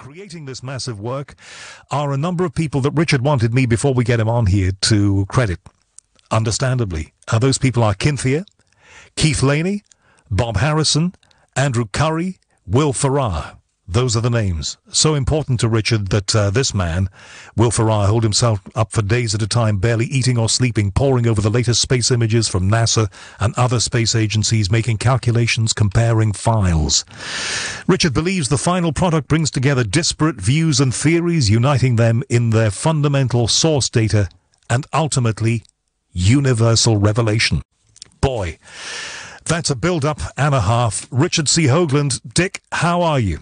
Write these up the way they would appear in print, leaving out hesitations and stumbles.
creating this massive work are a number of people that Richard wanted me, before we get him on here, to credit, understandably. Those people are Cynthia, Keith Laney, Bob Harrison, Andrew Curry, Will Ferrar. Those are the names. So important to Richard that this man, Will Ferrar, holed himself up for days at a time, barely eating or sleeping, poring over the latest space images from NASA and other space agencies, making calculations, comparing files. Richard believes the final product brings together disparate views and theories, uniting them in their fundamental source data and ultimately universal revelation. Boy, that's a build-up and a half. Richard C. Hoagland. Dick, how are you?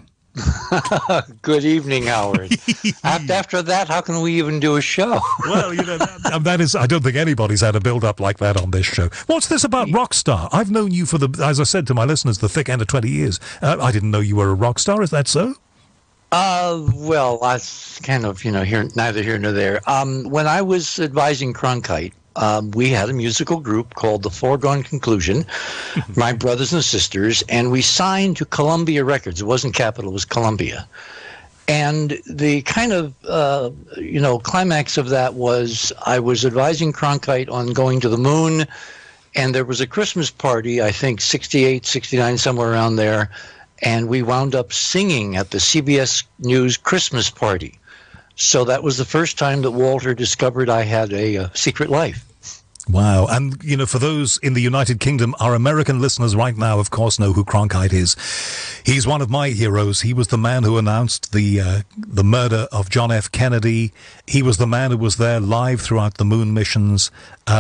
Good evening, Howard. After that, how can we even do a show? Well, you know, that is, I don't think anybody's had a build-up like that on this show. What's this about rock star? I've known you for as I said to my listeners, the thick end of 20 years. I didn't know you were a rock star. Is that so? Well, that's kind of, neither here nor there. When I was advising Cronkite, we had a musical group called The Foregone Conclusion, my brothers and sisters, and we signed to Columbia Records. It wasn't Capitol, it was Columbia. And the kind of, climax of that was I was advising Cronkite on going to the moon, and there was a Christmas party, I think 68, 69, somewhere around there, and we wound up singing at the CBS News Christmas party. So that was the first time that Walter discovered I had a secret life. Wow. And, for those in the United Kingdom, our American listeners right now, of course, know who Cronkite is. He's one of my heroes. He was the man who announced the murder of John F. Kennedy. He was the man who was there live throughout the moon missions.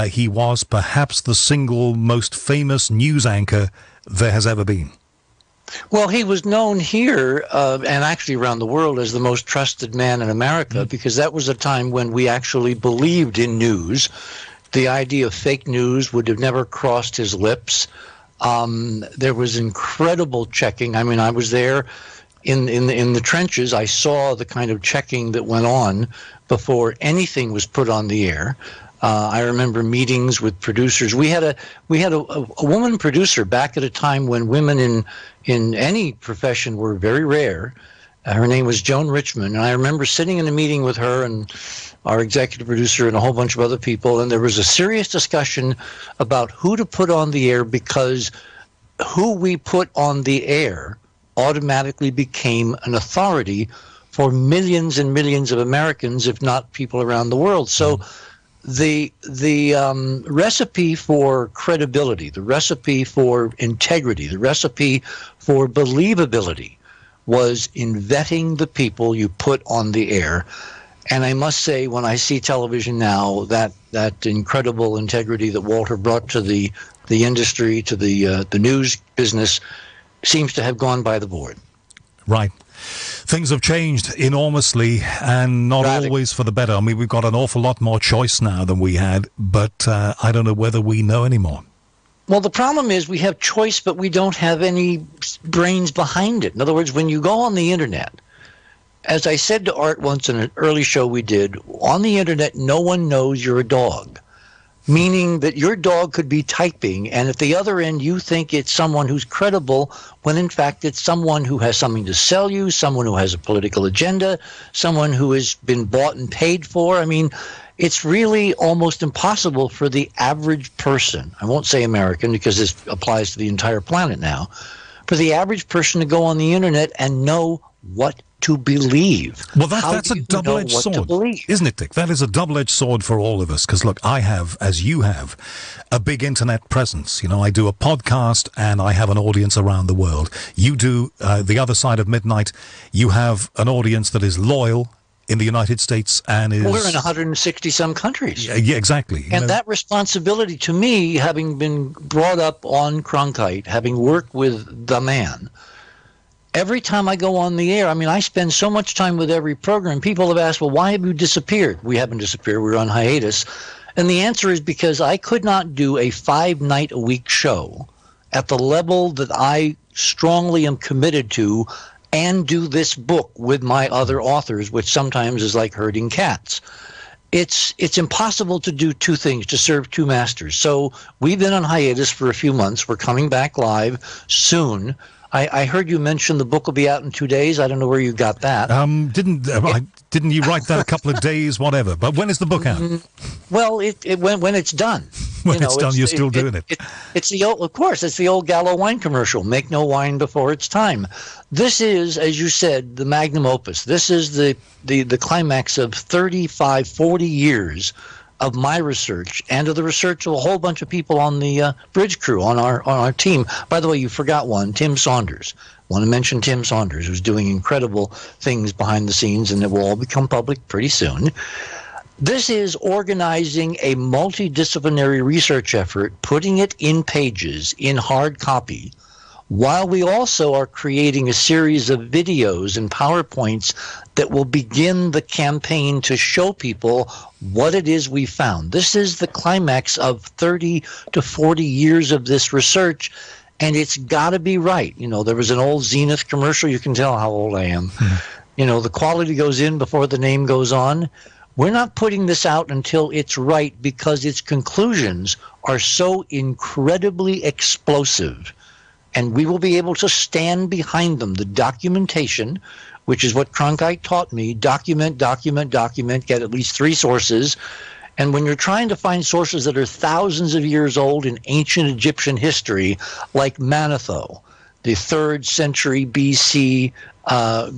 He was perhaps the single most famous news anchor there has ever been. Well, he was known here and actually around the world as the most trusted man in America, because that was a time when we actually believed in news. The idea of fake news would have never crossed his lips. There was incredible checking. I mean, I was there in the trenches. I saw the kind of checking that went on before anything was put on the air. I remember meetings with producers. We had a woman producer back at a time when women in any profession were very rare. Her name was Joan Richmond, and I remember sitting in a meeting with her and our executive producer and a whole bunch of other people, and there was a serious discussion about who to put on the air, because who we put on the air automatically became an authority for millions and millions of Americans, if not people around the world. So the recipe for credibility, the recipe for integrity, the recipe for believability was in vetting the people you put on the air. And I must say, when I see television now, that incredible integrity that Walter brought to the industry, to the news business, seems to have gone by the board. Right. Things have changed enormously, and not always for the better. I mean, we've got an awful lot more choice now than we had, but I don't know whether we know anymore. Well, the problem is we have choice, but we don't have any brains behind it. In other words, when you go on the internet, as I said to Art once in an early show we did, on the internet, no one knows you're a dog. Meaning that your dog could be typing, and at the other end you think it's someone who's credible, when in fact it's someone who has something to sell you, someone who has a political agenda, someone who has been bought and paid for. I mean, it's really almost impossible for the average person, I won't say American because this applies to the entire planet now, for the average person to go on the internet and know what to believe. Well, that's a double-edged sword, isn't it, Dick? That is a double-edged sword for all of us, because, look, I have, as you have, a big internet presence. I do a podcast, and I have an audience around the world. You do the other side of midnight. You have an audience that is loyal in the United States and is... We're in 160-some countries. Yeah, exactly. And that responsibility to me, having been brought up on Cronkite, having worked with the man, every time I go on the air, I mean, I spend so much time with every program. People have asked, well, why have you disappeared? We haven't disappeared. We're on hiatus. And the answer is because I could not do a 5-night-a-week show at the level that I strongly am committed to, and do this book with my other authors, which sometimes is like herding cats. It's impossible to do two things, to serve two masters. So we've been on hiatus for a few months. We're coming back live soon. I heard you mention the book will be out in 2 days. I don't know where you got that. Didn't you write that a couple of days, whatever? But when is the book out? Well, when it's done. When it's done, you're still doing it. It's the old, of course, it's the old Gallo wine commercial. Make no wine before it's time. This is, as you said, the magnum opus. This is the climax of 35, 40 years of my research and of the research of a whole bunch of people on the bridge crew, on our team. By the way, you forgot one, Tim Saunders. I want to mention Tim Saunders, who's doing incredible things behind the scenes, and it will all become public pretty soon. This is organizing a multidisciplinary research effort, putting it in pages, in hard copy, while we also are creating a series of videos and PowerPoints that will begin the campaign to show people what it is we found. This is the climax of 30 to 40 years of this research, and it's got to be right. You know, there was an old Zenith commercial. You can tell how old I am. You know, the quality goes in before the name goes on. We're not putting this out until it's right, because its conclusions are so incredibly explosive. And we will be able to stand behind them. The documentation, which is what Cronkite taught me, document, get at least 3 sources. And when you're trying to find sources that are thousands of years old in ancient Egyptian history, like Manetho, the 3rd century BC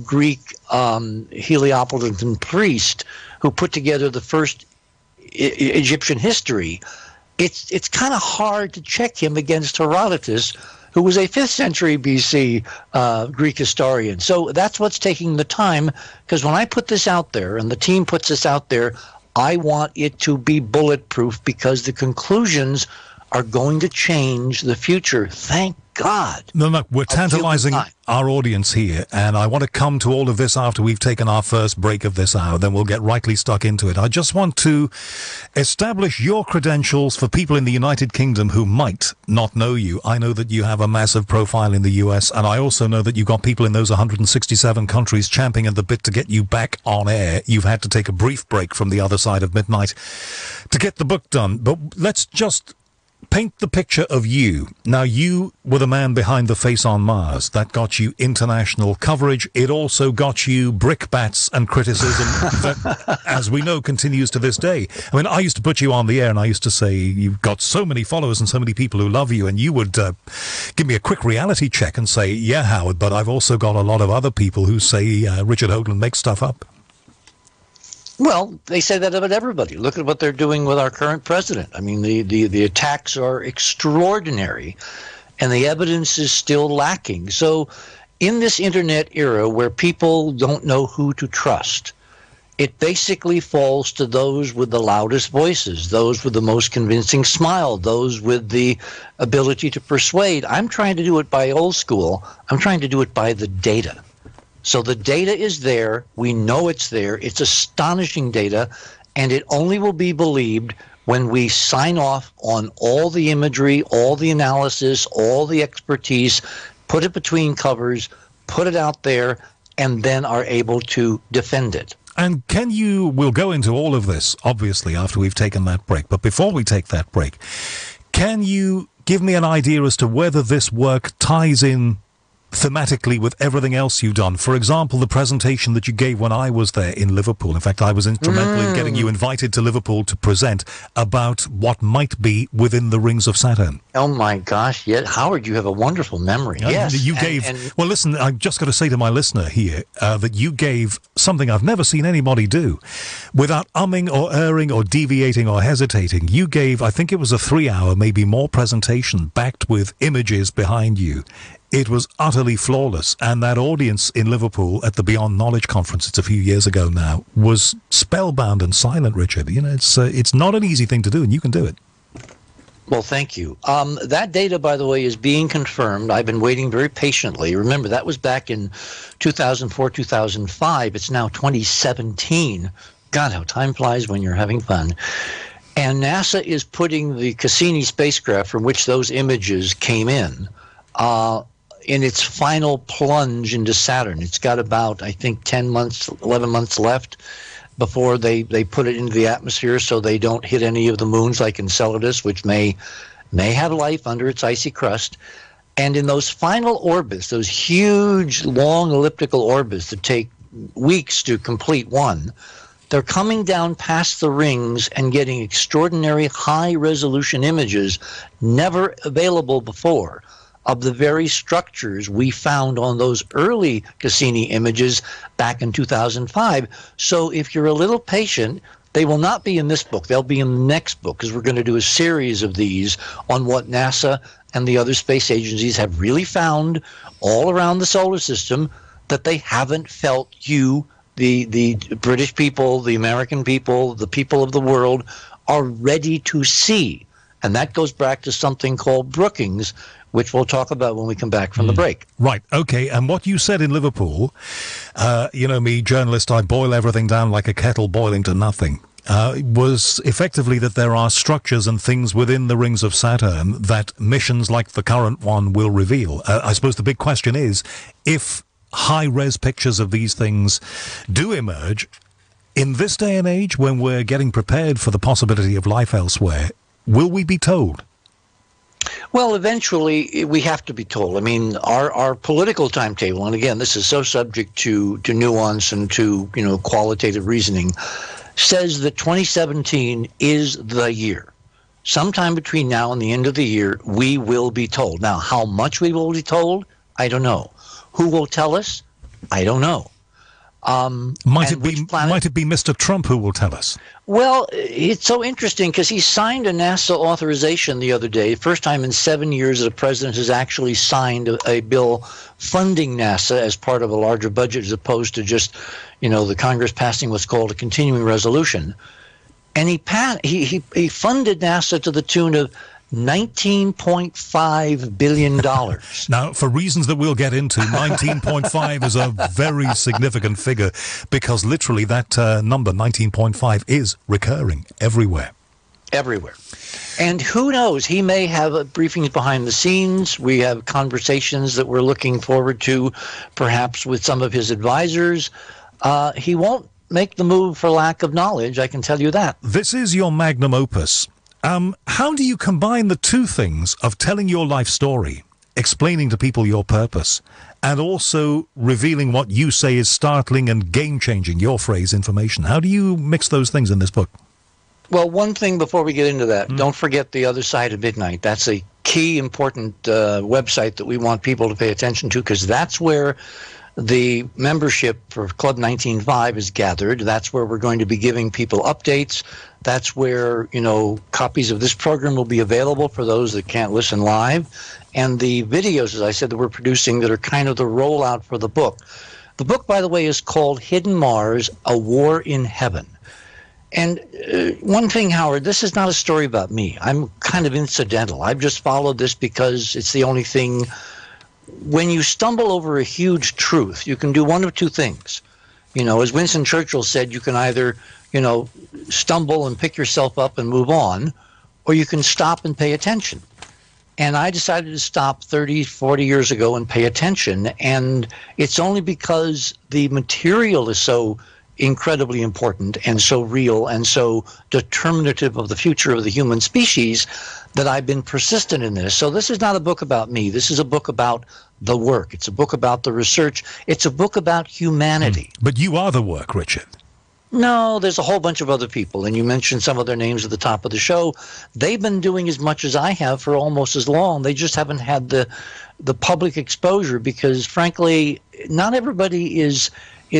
Greek Heliopolitan priest who put together the first Egyptian history, it's kind of hard to check him against Herodotus, who was a 5th century BC Greek historian. So that's what's taking the time, because when I put this out there and the team puts this out there, I want it to be bulletproof, because the conclusions are going to change the future. Thank God. No, we're tantalizing our audience here, and I want to come to all of this after we've taken our first break of this hour. Then we'll get rightly stuck into it. I just want to establish your credentials for people in the United Kingdom who might not know you. I know that you have a massive profile in the US, and I also know that you've got people in those 167 countries champing at the bit to get you back on air. You've had to take a brief break from the other side of midnight to get the book done. But let's just paint the picture of you. Now, you were the man behind The Face on Mars. That got you international coverage. It also got you brickbats and criticism that, as we know, continues to this day. I mean, I used to put you on the air and I used to say, you've got so many followers and so many people who love you, and you would give me a quick reality check and say, yeah, Howard, but I've also got a lot of other people who say Richard Hoagland makes stuff up. Well, they say that about everybody. Look at what they're doing with our current president. I mean, the attacks are extraordinary, and the evidence is still lacking. So in this internet era where people don't know who to trust, it basically falls to those with the loudest voices, those with the most convincing smile, those with the ability to persuade. I'm trying to do it by old school. I'm trying to do it by the data. So the data is there. We know it's there. It's astonishing data, and it only will be believed when we sign off on all the imagery, all the analysis, all the expertise, put it between covers, put it out there, and then are able to defend it. And we'll go into all of this, obviously, after we've taken that break. But before we take that break, can you give me an idea as to whether this work ties in thematically with everything else you've done? For example, the presentation that you gave when I was there in Liverpool. In fact, I was instrumental in getting you invited to Liverpool to present about what might be within the rings of Saturn. Oh my gosh, Howard, you have a wonderful memory. Yes. You gave, well, listen, I've just got to say to my listener here that you gave something I've never seen anybody do without umming or erring or deviating or hesitating. You gave, I think it was a 3-hour, maybe more presentation backed with images behind you. It was utterly flawless, and that audience in Liverpool at the Beyond Knowledge Conference, it's a few years ago now, was spellbound and silent, Richard. You know, it's not an easy thing to do, and you can do it. Well, thank you. That data, by the way, is being confirmed. I've been waiting very patiently. Remember, that was back in 2004, 2005. It's now 2017. God, how time flies when you're having fun. And NASA is putting the Cassini spacecraft from which those images came in its final plunge into Saturn. It's got about, I think, 10 months, 11 months left before they put it into the atmosphere so they don't hit any of the moons like Enceladus, which may have life under its icy crust. And in those final orbits, those huge, long elliptical orbits that take weeks to complete one, they're coming down past the rings and getting extraordinary high-resolution images never available before of the very structures we found on those early Cassini images back in 2005. So if you're a little patient, they will not be in this book. They'll be in the next book, because we're going to do a series of these on what NASA and the other space agencies have really found all around the solar system that they haven't felt the British people, the American people, the people of the world are ready to see. And that goes back to something called Brookings, which we'll talk about when we come back from the break. Right. Okay. And what you said in Liverpool, you know me, journalist, I boil everything down like a kettle boiling to nothing, was effectively that there are structures and things within the rings of Saturn that missions like the current one will reveal. I suppose the big question is, if high-res pictures of these things do emerge, in this day and age when we're getting prepared for the possibility of life elsewhere, will we be told? Well, eventually we have to be told. I mean, our political timetable, and again, this is so subject to nuance and to, you know, qualitative reasoning, says that 2017 is the year. Sometime between now and the end of the year, we will be told. Now, how much we will be told, I don't know. Who will tell us? I don't know. Might it be Mr. Trump who will tell us? Well, it's so interesting because he signed a NASA authorization the other day. First time in 7 years that a president has actually signed a bill funding NASA as part of a larger budget, as opposed to just, you know, the Congress passing what's called a continuing resolution. And he funded NASA to the tune of $19.5 billion. Now, for reasons that we'll get into, 19.5 is a very significant figure, because literally that number, 19.5, is recurring everywhere. Everywhere. And who knows, he may have briefings behind the scenes. We have conversations that we're looking forward to, perhaps with some of his advisors. He won't make the move for lack of knowledge, I can tell you that. This is your magnum opus. How do you combine the two things of telling your life story, explaining to people your purpose, and also revealing what you say is startling and game-changing, your phrase, information? How do you mix those things in this book? Well, one thing before we get into that, don't forget The Other Side of Midnight. That's a key, important website that we want people to pay attention to, because that's where the membership for Club 19.5 is gathered. That's where we're going to be giving people updates. That's where, you know, copies of this program will be available for those that can't listen live. And the videos, as I said, that we're producing that are kind of the rollout for the book. The book, by the way, is called Hidden Mars, A War in Heaven. And one thing, Howard, this is not a story about me. I'm kind of incidental. I've just followed this because it's the only thing. When you stumble over a huge truth, you can do one of two things. You know, as Winston Churchill said, you can either, you know, stumble and pick yourself up and move on, or you can stop and pay attention. And I decided to stop 30, 40 years ago and pay attention. And it's only because the material is so incredibly important and so real and so determinative of the future of the human species that I've been persistent in this. So this is not a book about me. This is a book about the work. It's a book about the research. It's a book about humanity. But you are the work, Richard. No, there's a whole bunch of other people, and you mentioned some of their names at the top of the show. They've been doing as much as I have for almost as long. They just haven't had the public exposure because, frankly, not everybody is,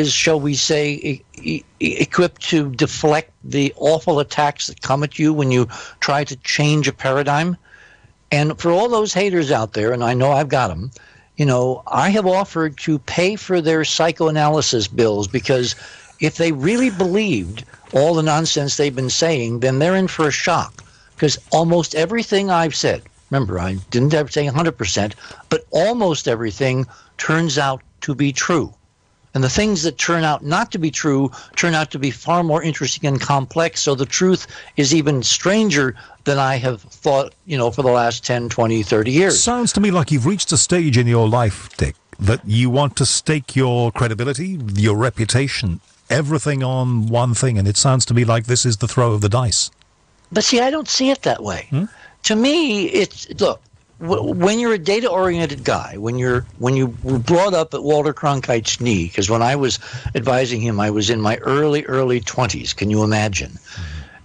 shall we say, equipped to deflect the awful attacks that come at you when you try to change a paradigm. And for all those haters out there, and I know I've got them, you know, I have offered to pay for their psychoanalysis bills, because if they really believed all the nonsense they've been saying, then they're in for a shock. Because almost everything I've said, remember, I didn't ever say 100%, but almost everything turns out to be true. And the things that turn out not to be true turn out to be far more interesting and complex. So the truth is even stranger than I have thought, you know, for the last 10, 20, 30 years. Sounds to me like you've reached a stage in your life, Dick, that you want to stake your credibility, your reputation, everything on one thing. And it sounds to me like this is the throw of the dice. But see, I don't see it that way. To me, it's, look, when you're a data-oriented guy, when you were brought up at Walter Cronkite's knee, because when I was advising him, I was in my early 20s. Can you imagine?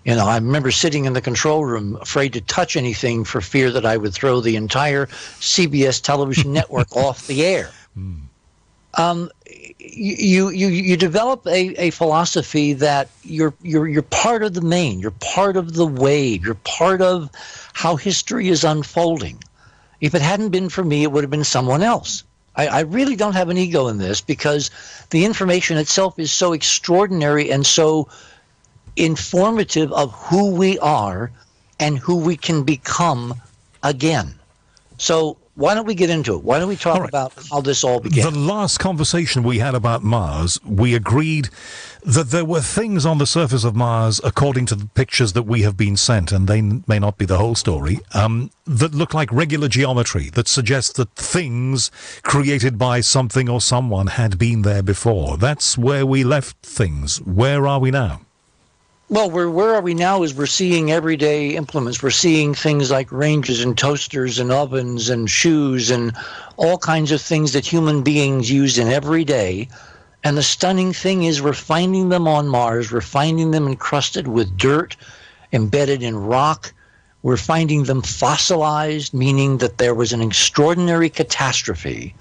You know, I remember sitting in the control room, afraid to touch anything for fear that I would throw the entire CBS television network off the air. You develop a philosophy that you're part of the main, you're part of the wave, you're part of how history is unfolding. If it hadn't been for me, it would have been someone else. I really don't have an ego in this because the information itself is so extraordinary and so informative of who we are and who we can become again. So why don't we get into it? Why don't we talk about how this all began? The last conversation we had about Mars, we agreed that there were things on the surface of Mars, according to the pictures that we have been sent, and they may not be the whole story, that look like regular geometry, that suggests that things created by something or someone had been there before. That's where we left things. Where are we now? Well, where are we now is we're seeing everyday implements. We're seeing things like ranges and toasters and ovens and shoes and all kinds of things that human beings use in every day. And the stunning thing is we're finding them on Mars. We're finding them encrusted with dirt, embedded in rock. We're finding them fossilized, meaning that there was an extraordinary catastrophe.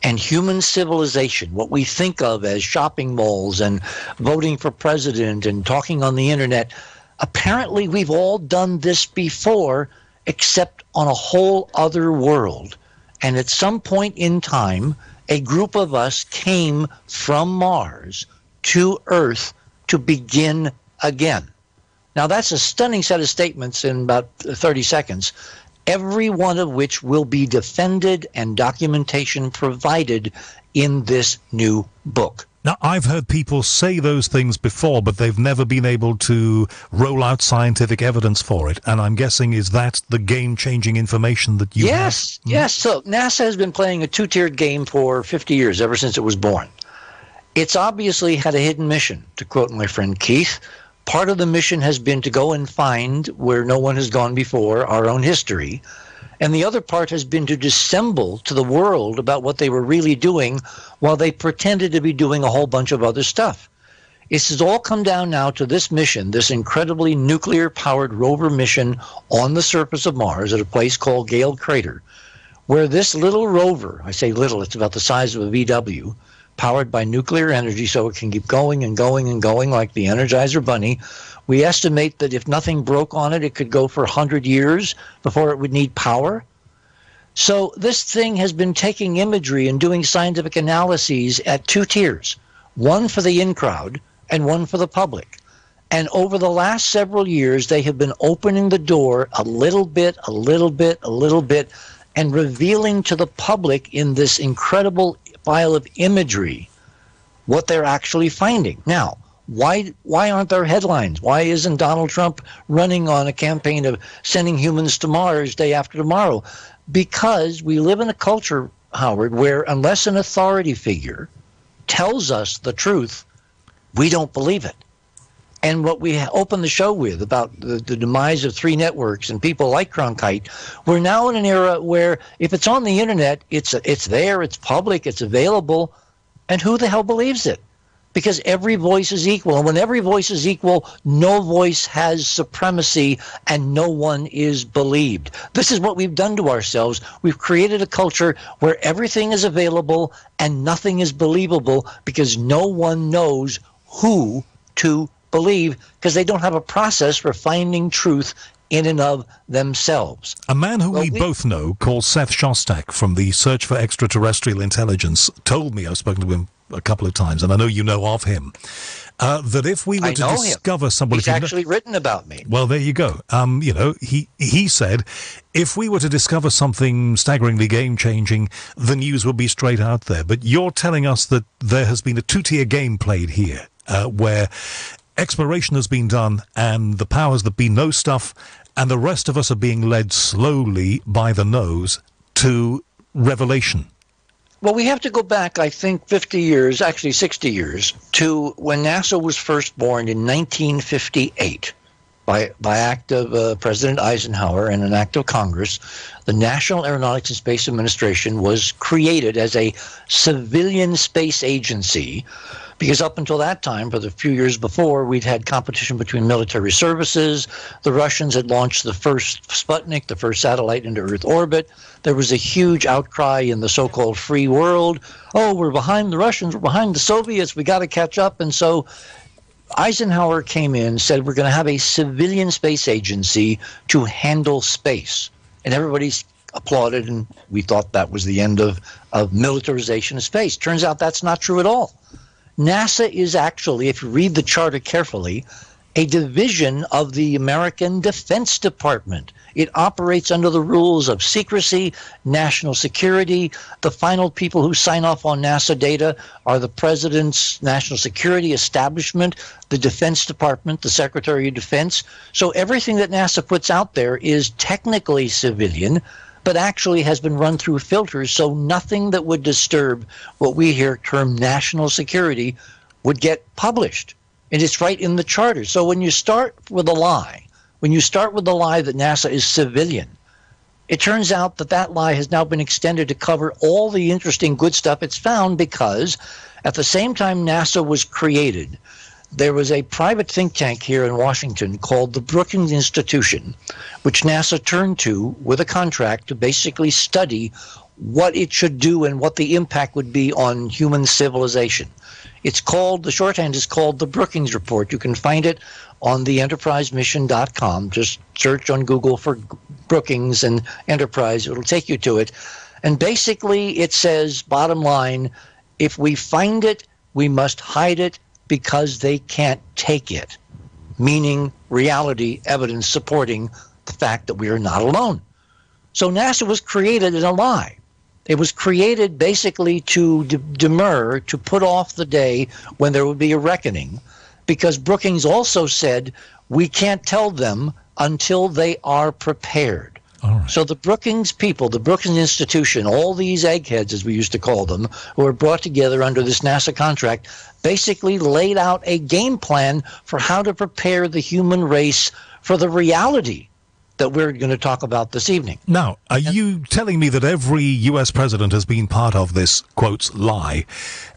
And human civilization, what we think of as shopping malls and voting for president and talking on the internet, apparently we've all done this before, except on a whole other world. And at some point in time, a group of us came from Mars to Earth to begin again. Now, that's a stunning set of statements in about 30 seconds. Every one of which will be defended and documentation provided in this new book. Now, I've heard people say those things before, but they've never been able to roll out scientific evidence for it. And I'm guessing, is that the game-changing information that you have? Yes. So NASA has been playing a two-tiered game for 50 years, ever since it was born. It's obviously had a hidden mission, to quote my friend Keith. Part of the mission has been to go and find, where no one has gone before, our own history. And the other part has been to dissemble to the world about what they were really doing while they pretended to be doing a whole bunch of other stuff. This has all come down now to this mission, this incredibly nuclear-powered rover mission on the surface of Mars at a place called Gale Crater, where this little rover, I say little, it's about the size of a VW, powered by nuclear energy so it can keep going and going and going like the Energizer Bunny. We estimate that if nothing broke on it, it could go for 100 years before it would need power. So this thing has been taking imagery and doing scientific analyses at two tiers, one for the in-crowd and one for the public. And over the last several years, they have been opening the door a little bit, and revealing to the public in this incredible file of imagery what they're actually finding. Now, why aren't there headlines? Why isn't Donald Trump running on a campaign of sending humans to Mars day after tomorrow? Because we live in a culture, Howard, where unless an authority figure tells us the truth, we don't believe it. And what we opened the show with about the demise of three networks and people like Cronkite, we're now in an era where if it's on the internet, it's there, it's public, it's available, and who the hell believes it? Because every voice is equal. And when every voice is equal, no voice has supremacy and no one is believed. This is what we've done to ourselves. We've created a culture where everything is available and nothing is believable because no one knows who to believe because they don't have a process for finding truth in and of themselves. A man who we both know, called Seth Shostak from the Search for Extraterrestrial Intelligence, told me, I've spoken to him a couple of times, and I know you know of him, that if we were to discover somebody... He's actually written about me. Well, there you go. He said, if we were to discover something staggeringly game-changing, the news would be straight out there. But you're telling us that there has been a two-tier game played here, where exploration has been done and the powers that be know stuff, and the rest of us are being led slowly by the nose to revelation. Well, we have to go back, I think, 50 years, actually 60 years, to when NASA was first born in 1958. by act of President Eisenhower and an act of Congress, the National Aeronautics and Space Administration was created as a civilian space agency, because up until that time, for the few years before, we'd had competition between military services. The Russians had launched the first Sputnik, the first satellite into Earth orbit. There was a huge outcry in the so-called free world. Oh, we're behind the Russians, we're behind the Soviets, we got to catch up. And so Eisenhower came in, said we're going to have a civilian space agency to handle space. And everybody's applauded, and we thought that was the end of militarization of space. Turns out that's not true at all. NASA is actually, if you read the charter carefully, a division of the American Defense Department. It operates under the rules of secrecy, national security. The final people who sign off on NASA data are the President's national security establishment, the Defense Department, the Secretary of Defense. So everything that NASA puts out there is technically civilian, but actually has been run through filters, so nothing that would disturb what we here term national security would get published. And it's right in the charter. So when you start with a lie, that NASA is civilian, it turns out that that lie has now been extended to cover all the interesting good stuff it's found, because at the same time NASA was created, there was a private think tank here in Washington called the Brookings Institution, which NASA turned to with a contract to basically study what it should do and what the impact would be on human civilization. It's called, the shorthand is called the Brookings Report. You can find it on the enterprisemission.com. Just search on Google for Brookings and Enterprise. It'll take you to it. And basically it says, bottom line, if we find it, we must hide it because they can't take it. Meaning reality, evidence supporting the fact that we are not alone. So NASA was created in a lie. It was created basically to demur, to put off the day when there would be a reckoning, because Brookings also said we can't tell them until they are prepared. All right. So the Brookings people, the Brookings Institution, all these eggheads, as we used to call them, who were brought together under this NASA contract, basically laid out a game plan for how to prepare the human race for the reality that we're going to talk about this evening. Now, are you telling me that every U.S. president has been part of this, quotes, lie?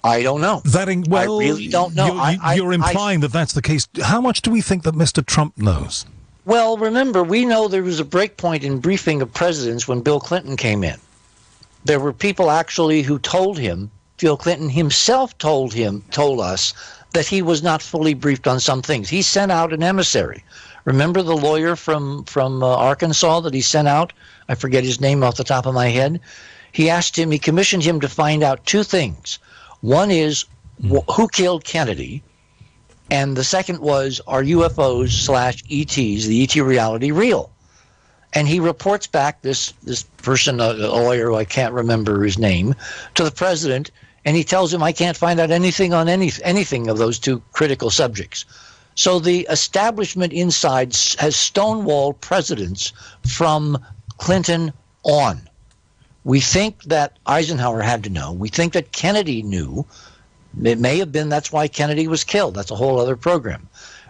I don't know. I really don't know. You're implying that that's the case. How much do we think that Mr. Trump knows? Well, remember, we know there was a break point in briefing of presidents when Bill Clinton came in. There were people actually who told him, Bill Clinton himself told us that he was not fully briefed on some things. He sent out an emissary. Remember the lawyer from Arkansas that he sent out? I forget his name off the top of my head. He commissioned him to find out two things. One is who killed Kennedy, and the second was, are UFOs/ETs, the ET reality, real? And he reports back, this person, a lawyer who I can't remember his name, to the president, and he tells him, I can't find out anything on anything of those two critical subjects. So the establishment inside has stonewalled presidents from Clinton on. We think that Eisenhower had to know. We think that Kennedy knew. It may have been that's why Kennedy was killed. That's a whole other program.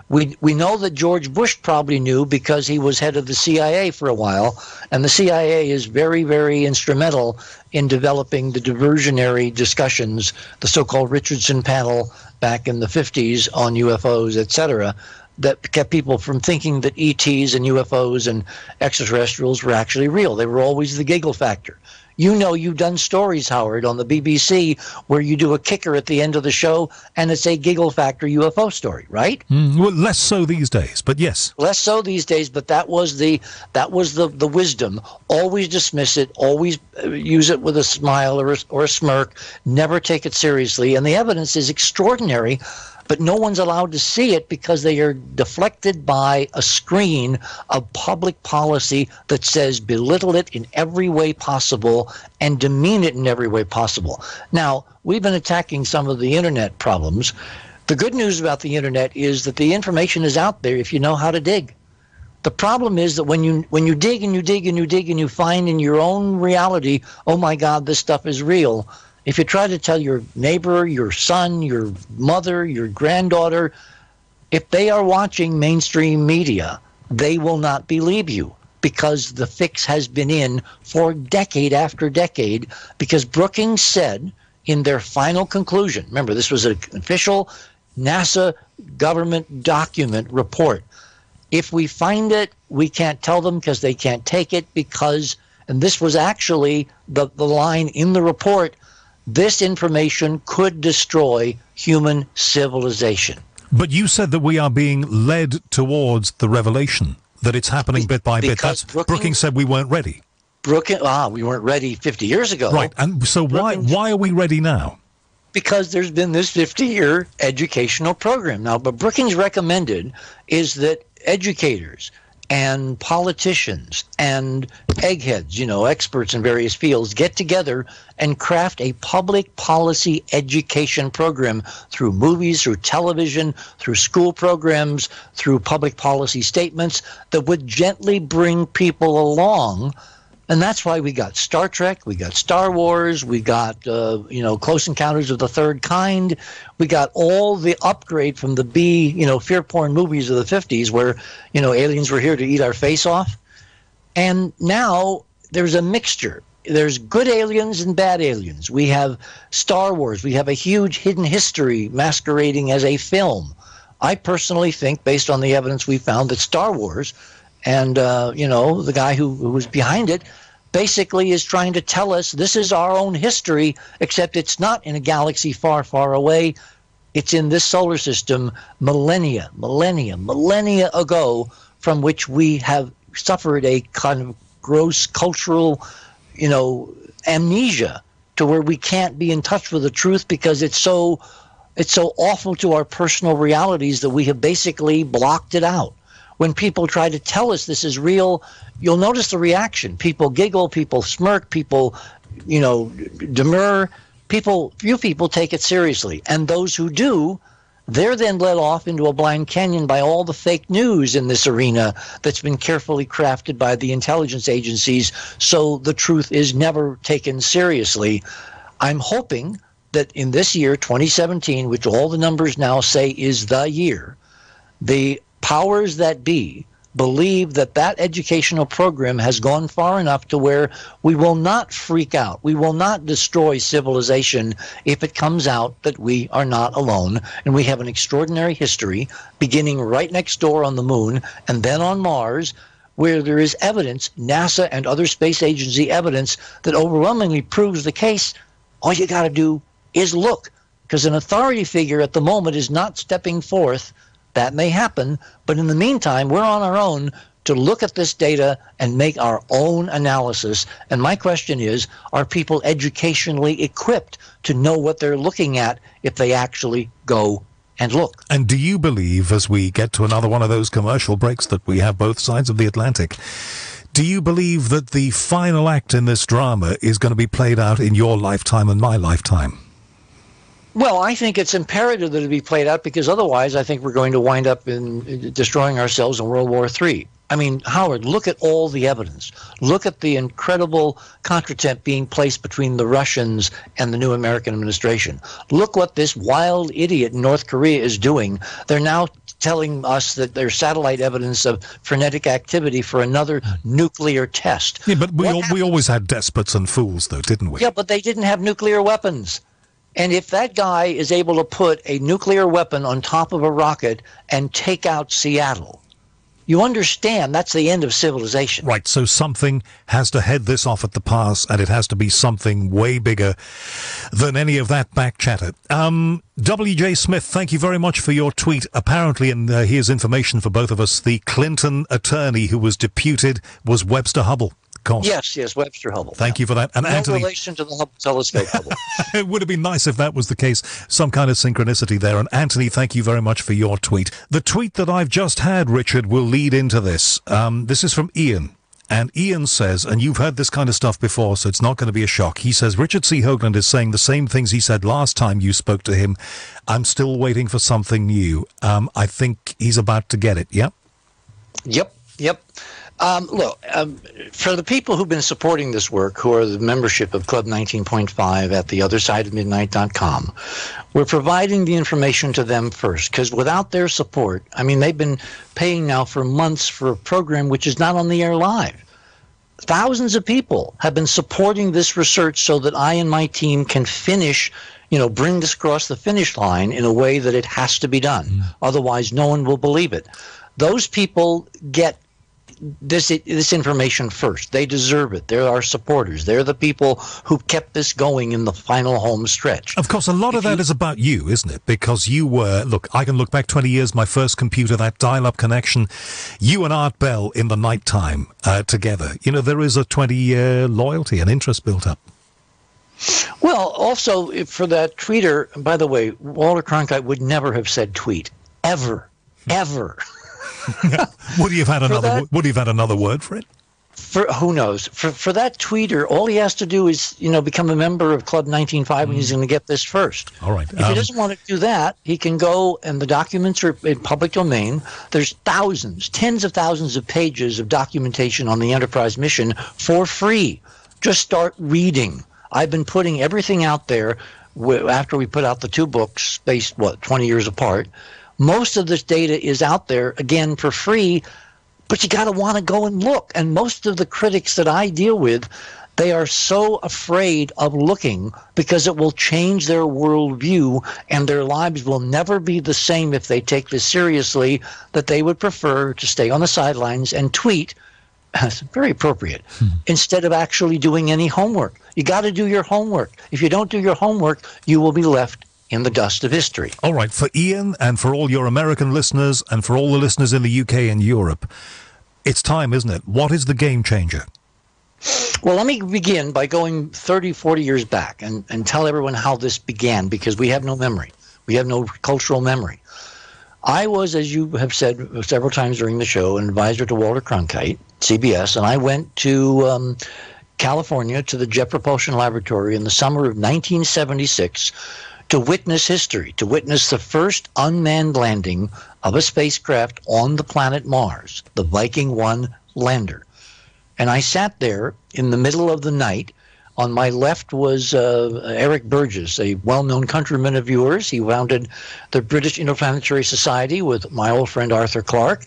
We know that George Bush probably knew because he was head of the CIA for a while, and the CIA is very, very instrumental in developing the diversionary discussions, the so-called Richardson panel back in the 50s on UFOs, etc., that kept people from thinking that ETs and UFOs and extraterrestrials were actually real. They were always the giggle factor. You know, you've done stories, Howard, on the BBC where you do a kicker at the end of the show and it's a giggle factor UFO story, right? Well, less so these days, but yes. Less so these days, but that was the wisdom. Always dismiss it, always use it with a smile or a smirk, never take it seriously. And the evidence is extraordinary, but no one's allowed to see it because they are deflected by a screen of public policy that says belittle it in every way possible and demean it in every way possible. Now, we've been attacking some of the internet problems. The good news about the internet is that the information is out there if you know how to dig. The problem is that when you dig and you dig and you dig and you find in your own reality, oh my God, this stuff is real. If you try to tell your neighbor, your son, your mother, your granddaughter, if they are watching mainstream media, they will not believe you, because the fix has been in for decade after decade, because Brookings said in their final conclusion, remember, this was an official NASA government document report, if we find it, we can't tell them because they can't take it, because, and this was actually the line in the report, this information could destroy human civilization. But you said that we are being led towards the revelation, that it's happening bit by bit. That's, Brookings said we weren't ready. We weren't ready 50 years ago. Right, and so why are we ready now? Because there's been this 50-year educational program. Now, but Brookings recommended is that educators and politicians and eggheads, experts in various fields, get together and craft a public policy education program through movies, through television, through school programs, through public policy statements that would gently bring people along. And that's why we got Star Trek, we got Star Wars, we got, Close Encounters of the Third Kind. We got all the upgrade from the fear porn movies of the 50s where, aliens were here to eat our face off. And now there's a mixture. There's good aliens and bad aliens. We have Star Wars. We have a huge hidden history masquerading as a film. I personally think, based on the evidence we found, that Star Wars and, the guy who was behind it basically is trying to tell us this is our own history, except it's not in a galaxy far, far away. It's in this solar system millennia ago, from which we have suffered a kind of gross cultural, amnesia, to where we can't be in touch with the truth because it's so awful to our personal realities that we have basically blocked it out. When people try to tell us this is real, you'll notice the reaction. People giggle, people smirk, people, demur. Few people take it seriously. And those who do, they're then led off into a blind canyon by all the fake news in this arena that's been carefully crafted by the intelligence agencies, so the truth is never taken seriously. I'm hoping that in this year, 2017, which all the numbers now say is the year, the powers that be believe that that educational program has gone far enough to where we will not freak out. We will not destroy civilization if it comes out that we are not alone, and we have an extraordinary history beginning right next door on the moon and then on Mars, where there is evidence, NASA and other space agency evidence, that overwhelmingly proves the case. All you got to do is look, because an authority figure at the moment is not stepping forth. That may happen, but in the meantime, we're on our own to look at this data and make our own analysis. And my question is, are people educationally equipped to know what they're looking at if they actually go and look? And do you believe, as we get to another one of those commercial breaks that we have both sides of the Atlantic, do you believe that the final act in this drama is going to be played out in your lifetime and my lifetime? Well, I think it's imperative that it be played out, because otherwise I think we're going to wind up in destroying ourselves in World War III. I mean, Howard, look at all the evidence. Look at the incredible contretemps being placed between the Russians and the new American administration. Look what this wild idiot in North Korea is doing. They're now telling us that there's satellite evidence of frenetic activity for another nuclear test. Yeah, but we always had despots and fools, though, didn't we? Yeah, but they didn't have nuclear weapons. And if that guy is able to put a nuclear weapon on top of a rocket and take out Seattle, you understand that's the end of civilization. Right, so something has to head this off at the pass, and it has to be something way bigger than any of that back chatter. W.J. Smith, thank you very much for your tweet. Apparently, and here's information for both of us, the Clinton attorney who was deputed was Webster Hubble. Yes, Webster Hubble. Thank you for that. And no Anthony, relation to the Hubble telescope. Hubble. It would have been nice if that was the case. Some kind of synchronicity there. And Anthony, thank you very much for your tweet. The tweet that I've just had, Richard, will lead into this. This is from Ian. And Ian says, and you've heard this kind of stuff before, so it's not going to be a shock. He says, Richard C. Hoagland is saying the same things he said last time you spoke to him. I'm still waiting for something new. I think he's about to get it. Yeah? Yep. For the people who've been supporting this work, who are the membership of Club 19.5 at theothersideofmidnight.com, we're providing the information to them first, because without their support, I mean, they've been paying now for months for a program which is not on the air live. Thousands of people have been supporting this research so that I and my team can finish, bring this across the finish line in a way that it has to be done. Otherwise, no one will believe it. Those people get this information first. They deserve it. They're our supporters. They're the people who kept this going in the final home stretch. Of course, a lot of that is about you, isn't it? Because you were, I can look back 20 years, my first computer, that dial-up connection, you and Art Bell in the nighttime together. There is a 20-year loyalty and interest built up. Well, also, for that tweeter, by the way, Walter Cronkite would never have said tweet. Ever. Would he have had another word for it? Who knows? For that tweeter, all he has to do is, become a member of Club 19.5 and he's going to get this first. All right. If he doesn't want to do that, he can go, and the documents are in public domain. There's tens of thousands of pages of documentation on the Enterprise mission for free. Just start reading. I've been putting everything out there after we put out the two books, spaced, 20 years apart. Most of this data is out there, again, for free, but you got to want to go and look. And most of the critics that I deal with, they are so afraid of looking because it will change their worldview and their lives will never be the same if they take this seriously, that they would prefer to stay on the sidelines and tweet. It's very appropriate, instead of actually doing any homework. You got to do your homework. If you don't do your homework, you will be left in the dust of history. All right, for Ian and for all your American listeners and for all the listeners in the UK and Europe, it's time, isn't it? What is the game changer? Well, let me begin by going 30, 40 years back and tell everyone how this began, because we have no memory. We have no cultural memory. I was, as you have said several times during the show, an advisor to Walter Cronkite, CBS, and I went to California to the Jet Propulsion Laboratory in the summer of 1976 to witness history, to witness the first unmanned landing of a spacecraft on the planet Mars, the Viking 1 lander. And I sat there in the middle of the night. On my left was Eric Burgess, a well-known countryman of yours. He founded the British Interplanetary Society with my old friend Arthur Clarke.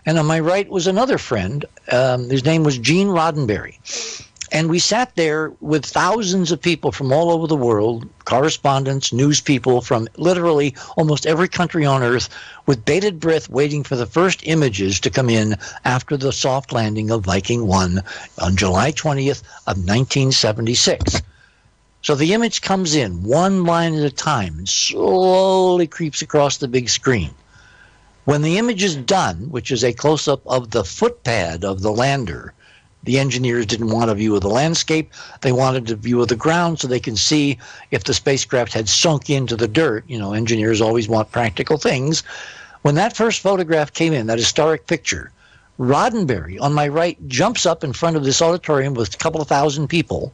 And on my right was another friend. His name was Gene Roddenberry. And we sat there with thousands of people from all over the world, correspondents, news people from literally almost every country on Earth, with bated breath waiting for the first images to come in after the soft landing of Viking 1 on July 20th of 1976. So the image comes in one line at a time and slowly creeps across the big screen. When the image is done, which is a close-up of the footpad of the lander, the engineers didn't want a view of the landscape. They wanted a view of the ground so they can see if the spacecraft had sunk into the dirt. Engineers always want practical things. When that first photograph came in, that historic picture, Roddenberry, on my right, jumps up in front of this auditorium with a couple of thousand people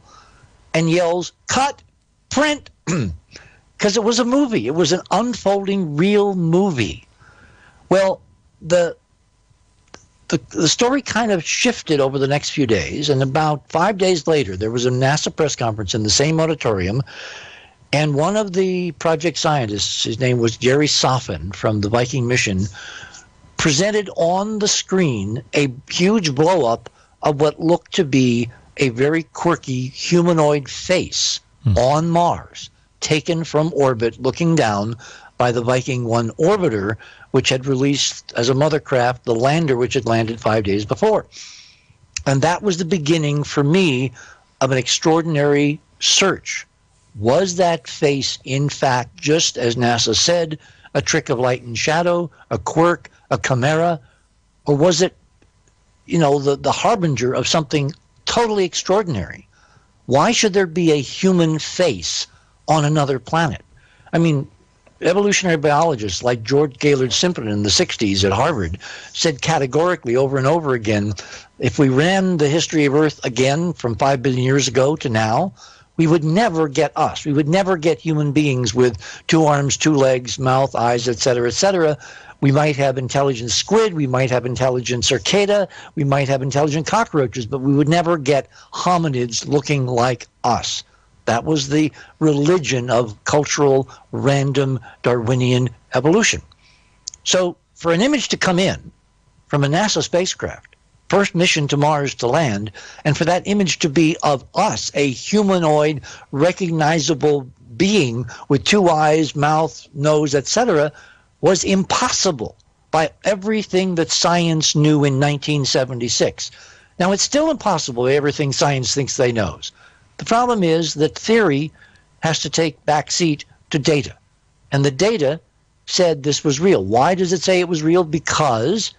and yells, "Cut! Print!" Because it was a movie. It was an unfolding real movie. Well, the story kind of shifted over the next few days, and about 5 days later, there was a NASA press conference in the same auditorium, and one of the project scientists, his name was Jerry Soffin from the Viking mission, presented on the screen a huge blow-up of what looked to be a very quirky humanoid face on Mars, taken from orbit, looking down by the Viking 1 orbiter, which had released as a mother craft the lander which had landed 5 days before. And that was the beginning for me of an extraordinary search. Was that face, in fact, just as NASA said, a trick of light and shadow, a quirk, a chimera, or was it, the harbinger of something totally extraordinary? Why should there be a human face on another planet? I mean, evolutionary biologists like George Gaylord Simple in the 60s at Harvard said categorically over and over again, if we ran the history of Earth again from 5 billion years ago to now, We would never get us. We would never get human beings with 2 arms, 2 legs, mouth, eyes, etc., etc. We might have intelligent squid. We might have intelligent cicada. We might have intelligent cockroaches, but we would never get hominids looking like us. That was the religion of cultural, random, Darwinian evolution. So for an image to come in from a NASA spacecraft, first mission to Mars to land, and for that image to be of us, a humanoid, recognizable being with 2 eyes, mouth, nose, etc., was impossible by everything that science knew in 1976. Now, it's still impossible by everything science thinks they knows. The problem is that theory has to take backseat to data. And the data said this was real. Why does it say it was real? Because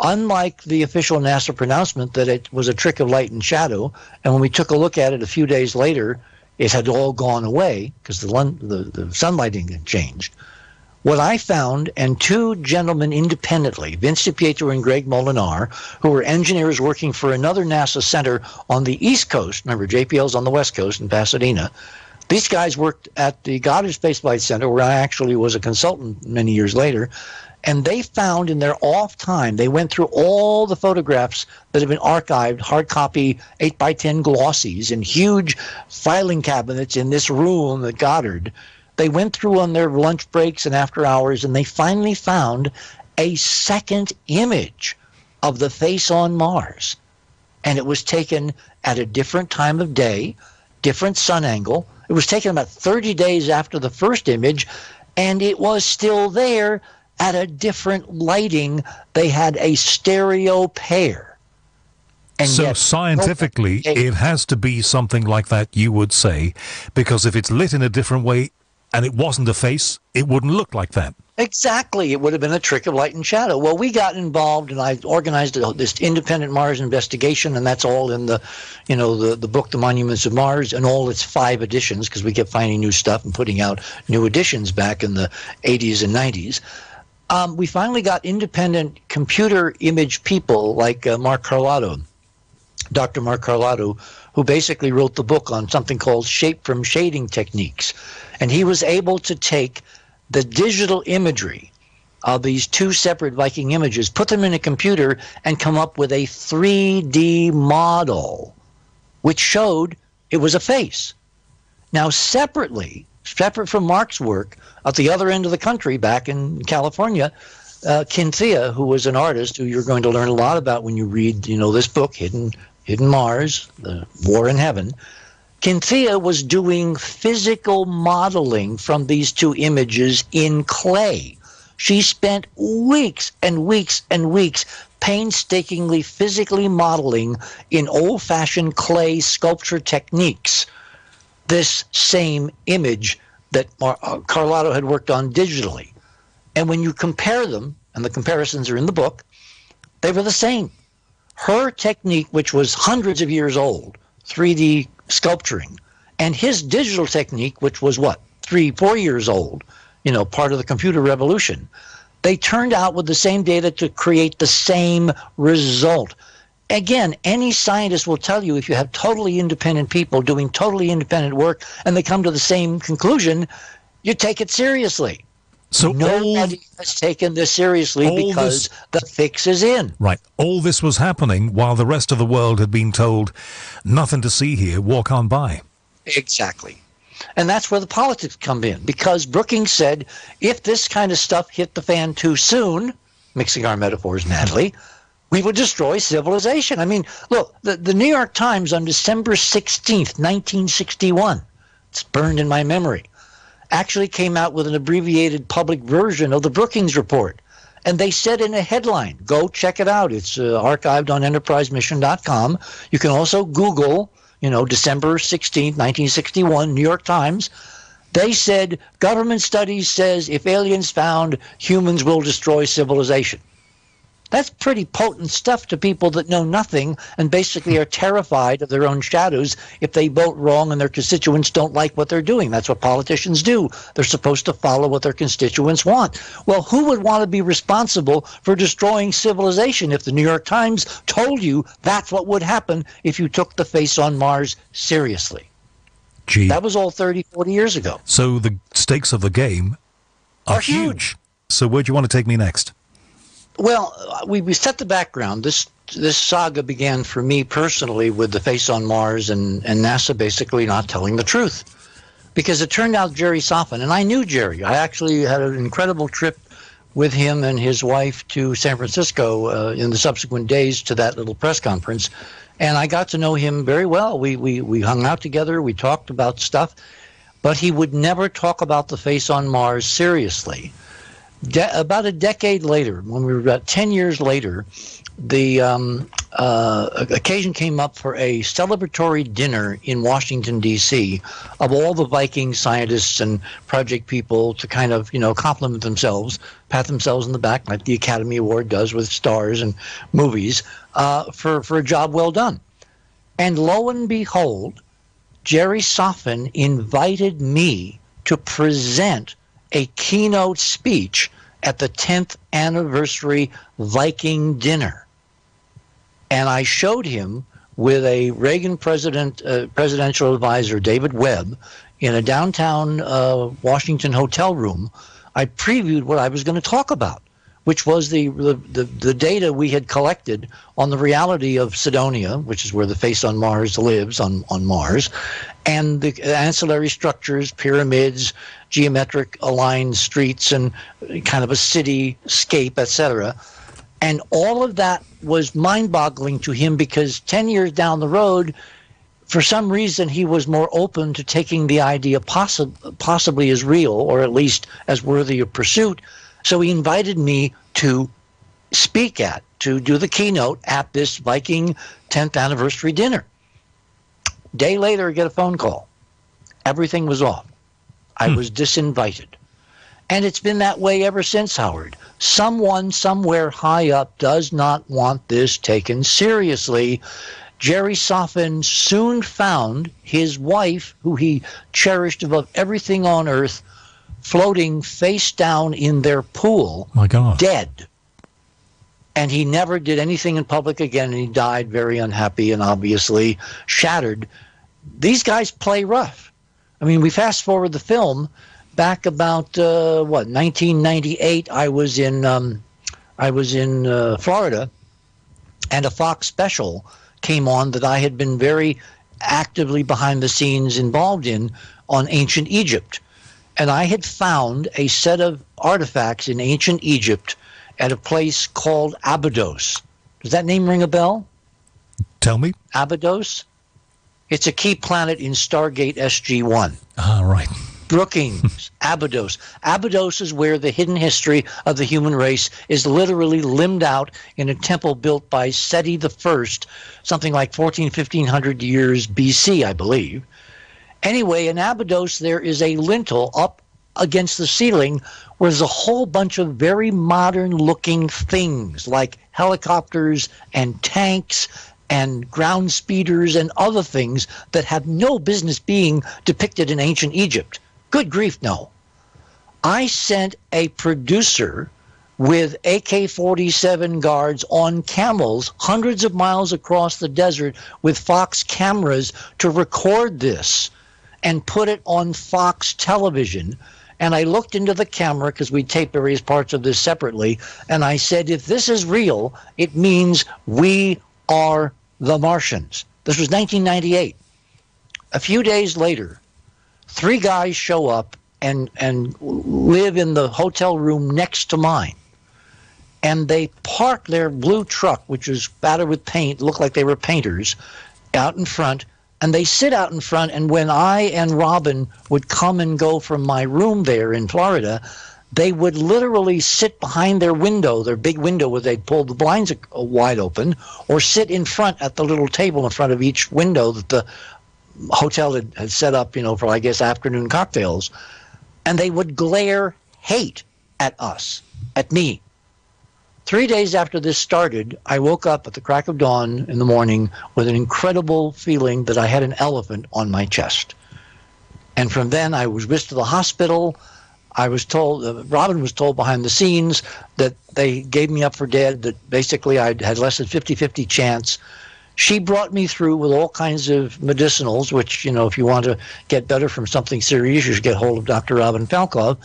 unlike the official NASA pronouncement that it was a trick of light and shadow, and when we took a look at it a few days later, it had all gone away because the sunlighting had changed. What I found, and 2 gentlemen independently, Vince DiPietro and Greg Molinar, who were engineers working for another NASA center on the East Coast, remember JPL's on the West Coast in Pasadena, these guys worked at the Goddard Space Flight Center, where I actually was a consultant many years later, and they found in their off time, they went through all the photographs that have been archived, hard copy 8x10 glossies in huge filing cabinets in this room at Goddard. They went through on their lunch breaks and after hours, and they finally found a second image of the face on Mars. And it was taken at a different time of day, different sun angle. It was taken about 30 days after the first image, and it was still there at a different lighting. They had a stereo pair. And so scientifically, it has to be something like that, you would say, because if it's lit in a different way and it wasn't a face, it wouldn't look like that. Exactly. It would have been a trick of light and shadow. Well, we got involved, and I organized this independent Mars investigation, and that's all in the, the book, The Monuments of Mars, and all its 5 editions, because we kept finding new stuff and putting out new editions back in the 80s and 90s. We finally got independent computer image people like Mark Carlotto, Dr. Mark Carlotto, who basically wrote the book on something called shape from shading techniques. And he was able to take the digital imagery of these 2 separate Viking images, put them in a computer, and come up with a 3D model, which showed it was a face. Now, separate from Mark's work, at the other end of the country, back in California, Kinthea, who was an artist who you're going to learn a lot about when you read, this book, Hidden Mars, The War in Heaven, Kinthea was doing physical modeling from these 2 images in clay. She spent weeks and weeks and weeks painstakingly physically modeling in old-fashioned clay sculpture techniques this same image that Carlotto had worked on digitally. And when you compare them, and the comparisons are in the book, they were the same. Her technique, which was hundreds of years old, 3D sculpturing, and his digital technique, which was 3-4 years old, part of the computer revolution, they turned out with the same data to create the same result. Again, any scientist will tell you if you have totally independent people doing totally independent work and they come to the same conclusion, you take it seriously. So nobody has taken this seriously because the fix is in. Right. All this was happening while the rest of the world had been told, nothing to see here, walk on by. Exactly. And that's where the politics come in, because Brookings said, if this kind of stuff hit the fan too soon, mixing our metaphors madly, we would destroy civilization. I mean, look, the New York Times on December 16th, 1961, it's burned in my memory, actually came out with an abbreviated public version of the Brookings report. And they said in a headline, go check it out. It's archived on enterprisemission.com. You can also Google, December 16th, 1961, New York Times. They said, government studies says if aliens found, humans will destroy civilization. That's pretty potent stuff to people that know nothing and basically are terrified of their own shadows if they vote wrong and their constituents don't like what they're doing. That's what politicians do. They're supposed to follow what their constituents want. Well, who would want to be responsible for destroying civilization if the New York Times told you that's what would happen if you took the face on Mars seriously? Gee. That was all 30, 40 years ago. So the stakes of the game are huge. So where do you want to take me next? Well, we set the background. This saga began for me personally with the face on Mars and NASA basically not telling the truth. Because it turned out Jerry Soffin, and I knew Jerry. I actually had an incredible trip with him and his wife to San Francisco in the subsequent days to that little press conference. And I got to know him very well. We hung out together. We talked about stuff. But he would never talk about the face on Mars seriously. About a decade later, when we were about 10 years later, the occasion came up for a celebratory dinner in Washington, D.C. of all the Viking scientists and project people to kind of, compliment themselves, pat themselves on the back like the Academy Award does with stars and movies for a job well done. And lo and behold, Jerry Soffin invited me to present a keynote speech at the 10th anniversary Viking dinner. And I showed him with a Reagan presidential advisor, David Webb, in a downtown Washington hotel room. I previewed what I was going to talk about, which was the data we had collected on the reality of Cydonia, which is where the face on Mars lives, on Mars, and the ancillary structures, pyramids, geometric aligned streets, and kind of a cityscape, etc. And all of that was mind-boggling to him because 10 years down the road, for some reason, he was more open to taking the idea possibly as real, or at least as worthy of pursuit. So he invited me to to do the keynote at this Viking 10th anniversary dinner. Day later, I get a phone call. Everything was off. I was disinvited. And it's been that way ever since, Howard. Someone somewhere high up does not want this taken seriously. Jerry Soffin soon found his wife, who he cherished above everything on earth, floating face down in their pool, my God, dead. And he never did anything in public again, and he died very unhappy and obviously shattered. These guys play rough. I mean, we fast forward the film back about 1998. I was in Florida, and a Fox special came on that I had been very actively behind the scenes involved in on ancient Egypt. And I had found a set of artifacts in ancient Egypt at a place called Abydos. Does that name ring a bell? Tell me. Abydos? It's a key planet in Stargate SG-1. Ah, right. Brookings, Abydos. Abydos is where the hidden history of the human race is literally limbed out in a temple built by Seti I, something like 1500 years BC, I believe. Anyway, in Abydos, there is a lintel up against the ceiling where there's a whole bunch of very modern-looking things like helicopters and tanks and ground speeders and other things that have no business being depicted in ancient Egypt. Good grief, no. I sent a producer with AK-47 guards on camels hundreds of miles across the desert with Fox cameras to record this and put it on Fox television. And I looked into the camera because we taped various parts of this separately, and I said, if this is real, it means we are the Martians. This was 1998. A few days later, 3 guys show up and live in the hotel room next to mine. And they park their blue truck, which was spattered with paint, looked like they were painters, out in front. And they sit out in front, and when I and Robin would come and go from my room there in Florida, they would literally sit behind their window, their big window where they'd pull the blinds wide open, or sit in front at the little table in front of each window that the hotel had set up, for, I guess, afternoon cocktails. And they would glare hate at us, at me. 3 days after this started, I woke up at the crack of dawn in the morning with an incredible feeling that I had an elephant on my chest. And from then, I was whisked to the hospital. I was told, Robin was told behind the scenes that they gave me up for dead, that basically I had less than 50-50 chance. She brought me through with all kinds of medicinals, which, you know, if you want to get better from something serious, you should get hold of Dr. Robin Falkov.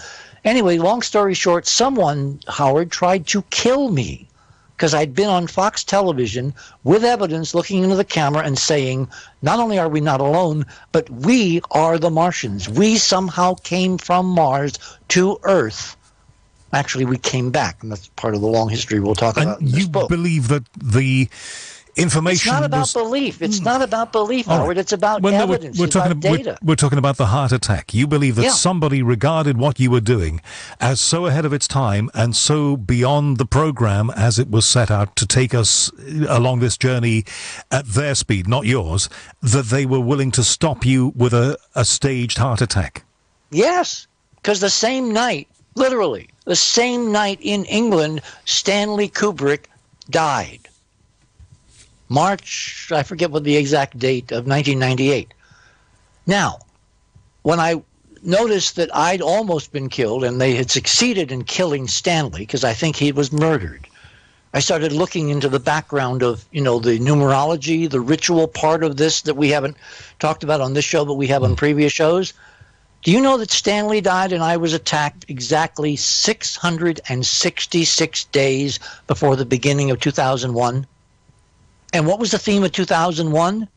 Anyway, long story short, someone, Howard, tried to kill me because I'd been on Fox television with evidence looking into the camera and saying, not only are we not alone, but we are the Martians. We somehow came from Mars to Earth. Actually, we came back, and that's part of the long history we'll talk about in this book. You believe that the information It's not about belief. It's not about belief, Howard. Right. It's about evidence. We're talking about data. We're talking about the heart attack. You believe that somebody regarded what you were doing as so ahead of its time and so beyond the program as it was set out to take us along this journey at their speed, not yours, that they were willing to stop you with a staged heart attack. Yes, because the same night, literally, the same night in England, Stanley Kubrick died. March, I forget what the exact date of 1998. Now, when I noticed that I'd almost been killed and they had succeeded in killing Stanley, because I think he was murdered, I started looking into the background of, you know, the numerology, the ritual part of this that we haven't talked about on this show, but we have on previous shows. Do you know that Stanley died and I was attacked exactly 666 days before the beginning of 2001? And what was the theme of 2001?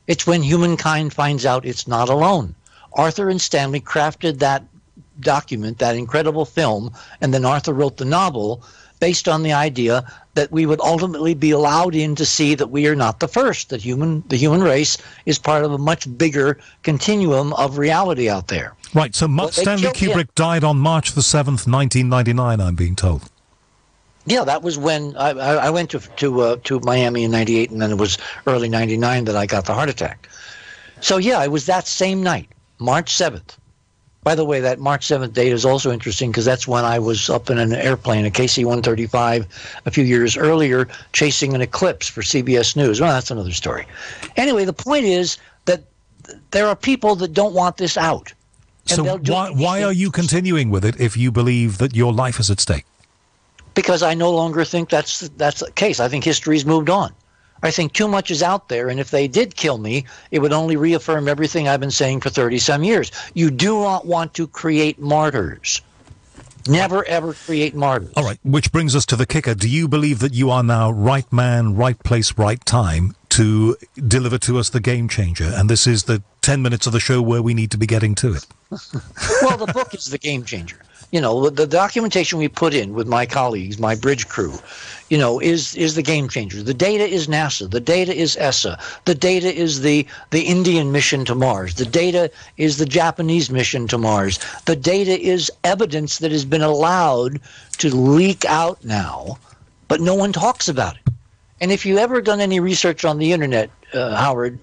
It's when humankind finds out it's not alone. Arthur and Stanley crafted that document, that incredible film, and then Arthur wrote the novel based on the idea that we would ultimately be allowed in to see that we are not the first, that the human race is part of a much bigger continuum of reality out there. Right, so Stanley Kubrick died on March the 7th, 1999, I'm being told. Yeah, that was when I went to Miami in 98, and then it was early 99 that I got the heart attack. So, yeah, it was that same night, March 7th. By the way, that March 7th date is also interesting because that's when I was up in an airplane, a KC-135, a few years earlier, chasing an eclipse for CBS News. Well, that's another story. Anyway, the point is that there are people that don't want this out. So why are you continuing with it if you believe that your life is at stake? Because I no longer think that's the case. I think history's moved on. I think too much is out there, and if they did kill me, it would only reaffirm everything I've been saying for 30-some years. You do not want to create martyrs. Never, ever create martyrs. All right, which brings us to the kicker. Do you believe that you are now right man, right place, right time to deliver to us the game changer? And this is the 10 minutes of the show where we need to be getting to it. Well, the book is the game changer. You know, the documentation we put in with my colleagues, my bridge crew, you know, is the game changer. The data is NASA. The data is ESA. The data is the Indian mission to Mars. The data is the Japanese mission to Mars. The data is evidence that has been allowed to leak out now, but no one talks about it. And if you've ever done any research on the internet, Howard,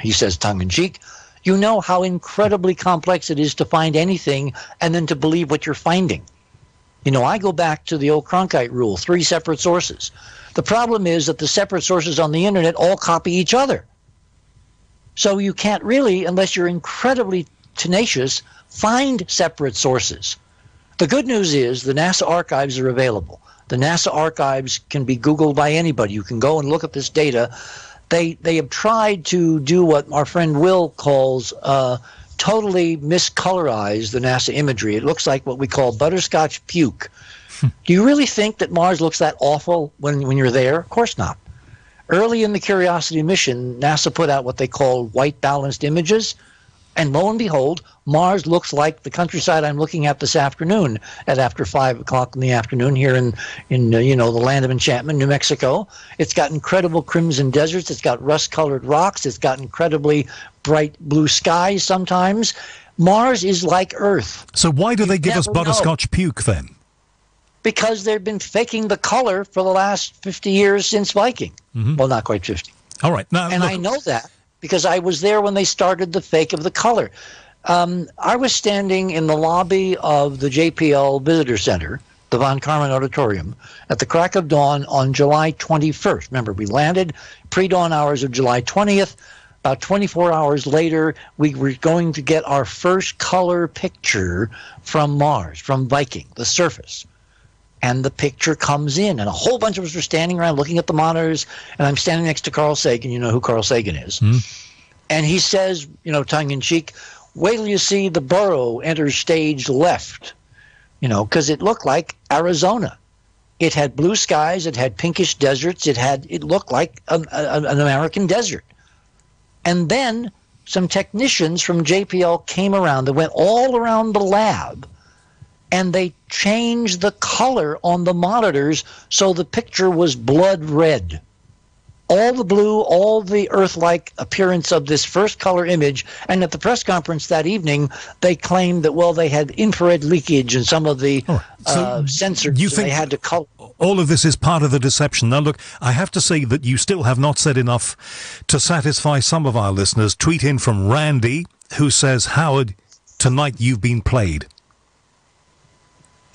he says tongue-in-cheek, you know how incredibly complex it is to find anything and then to believe what you're finding. You know, I go back to the old Cronkite rule, 3 separate sources. The problem is that the separate sources on the internet all copy each other. So you can't really, unless you're incredibly tenacious, find separate sources. The good news is the NASA archives are available. The NASA archives can be Googled by anybody. You can go and look at this data. They have tried to do what our friend Will calls totally miscolorize the NASA imagery. It looks like what we call butterscotch puke. Do you really think that Mars looks that awful when you're there? Of course not. Early in the Curiosity mission, NASA put out what they call white balanced images. And lo and behold, Mars looks like the countryside I'm looking at this afternoon at after 5 o'clock in the afternoon here in you know, the land of enchantment, New Mexico. It's got incredible crimson deserts. It's got rust-colored rocks. It's got incredibly bright blue skies sometimes. Mars is like Earth. So why do they give us butterscotch puke then? Because they've been faking the color for the last 50 years since Viking. Mm-hmm. Well, not quite 50. All right. Now, and I know that because I was there when they started the fake of the color. I was standing in the lobby of the JPL Visitor Center, the Von Karman Auditorium, at the crack of dawn on July 21st. Remember, we landed pre-dawn hours of July 20th. About 24 hours later, we were going to get our first color picture from Mars, from Viking, the surface. and the picture comes in, and a whole bunch of us are standing around looking at the monitors, and I'm standing next to Carl Sagan. You know who Carl Sagan is. And he says, tongue-in-cheek, wait till you see the burrow enter stage left, because it looked like Arizona. It had blue skies, it had pinkish deserts, it looked like an American desert. And then some technicians from JPL came around. They went all around the lab, and they changed the color on the monitors so the picture was blood red. All the blue, all the Earth-like appearance of this first color image. And at the press conference that evening, they claimed that, they had infrared leakage in some of the sensors. You think they had to color. All of this is part of the deception. Now, look, I have to say that you still have not said enough to satisfy some of our listeners. Tweet in from Randy, who says, Howard, tonight you've been played.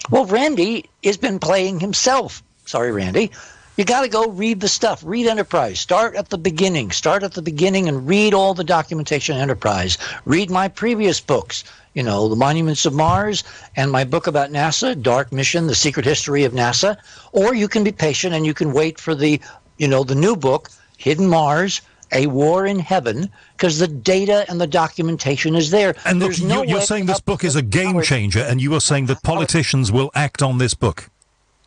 Well, Randy has been playing himself. Sorry, Randy. You got to go read the stuff. Read Enterprise. Start at the beginning. Start at the beginning and read all the documentation Enterprise. Read my previous books, The Monuments of Mars, and my book about NASA, Dark Mission, The Secret History of NASA. Or you can be patient and you can wait for the new book, Hidden Mars, A War in Heaven, because the data and the documentation is there. And look, you're saying this book is a game changer, and you are saying that politicians will act on this book.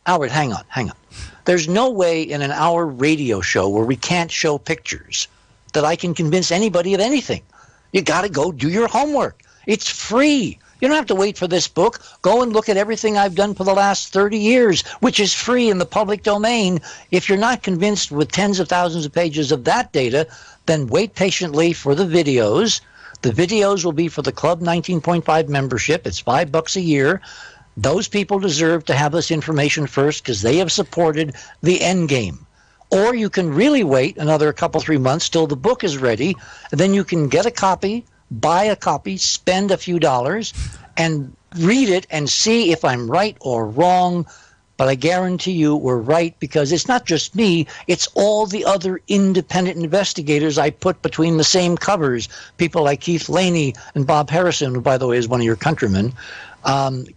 Howard, hang on. There's no way in an hour radio show where we can't show pictures that I can convince anybody of anything. You got to go do your homework. It's free. You don't have to wait for this book. Go and look at everything I've done for the last 30 years, which is free in the public domain. If you're not convinced with tens of thousands of pages of that data, then wait patiently for the videos. The videos will be for the Club 19.5 membership. It's $5 a year. Those people deserve to have this information first because they have supported the end game. Or you can really wait another couple, 3 months till the book is ready, and then you can get a copy, buy a copy, spend a few dollars, and read it and see if I'm right or wrong. But I guarantee you we're right, because it's not just me, it's all the other independent investigators I put between the same covers, people like Keith Laney and Bob Harrison, who, by the way, is one of your countrymen,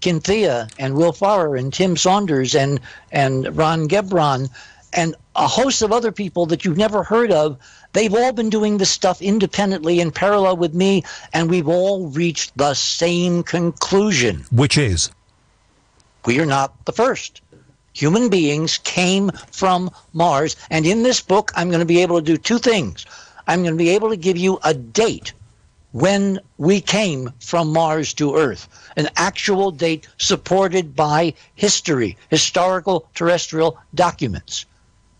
Cynthia and Will Farrer and Tim Saunders and Ron Gebron and a host of other people that you've never heard of. They've all been doing this stuff independently in parallel with me, and we've all reached the same conclusion. Which is? We are not the first. Human beings came from Mars, and in this book I'm going to be able to do two things. I'm going to be able to give you a date when we came from Mars to Earth, an actual date supported by history, historical terrestrial documents.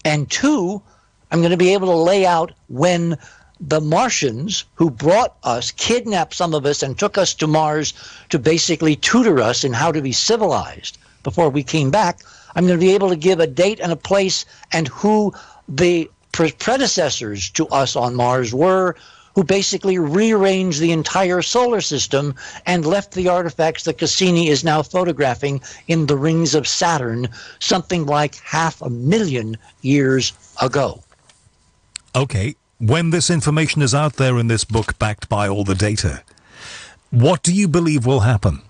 And two, I'm going to be able to lay out when the Martians who brought us, kidnapped some of us and took us to Mars to basically tutor us in how to be civilized before we came back. I'm going to be able to give a date and a place and who the predecessors to us on Mars were, who basically rearranged the entire solar system and left the artifacts that Cassini is now photographing in the rings of Saturn, something like 500,000 years ago. Okay, when this information is out there in this book backed by all the data, what do you believe will happen?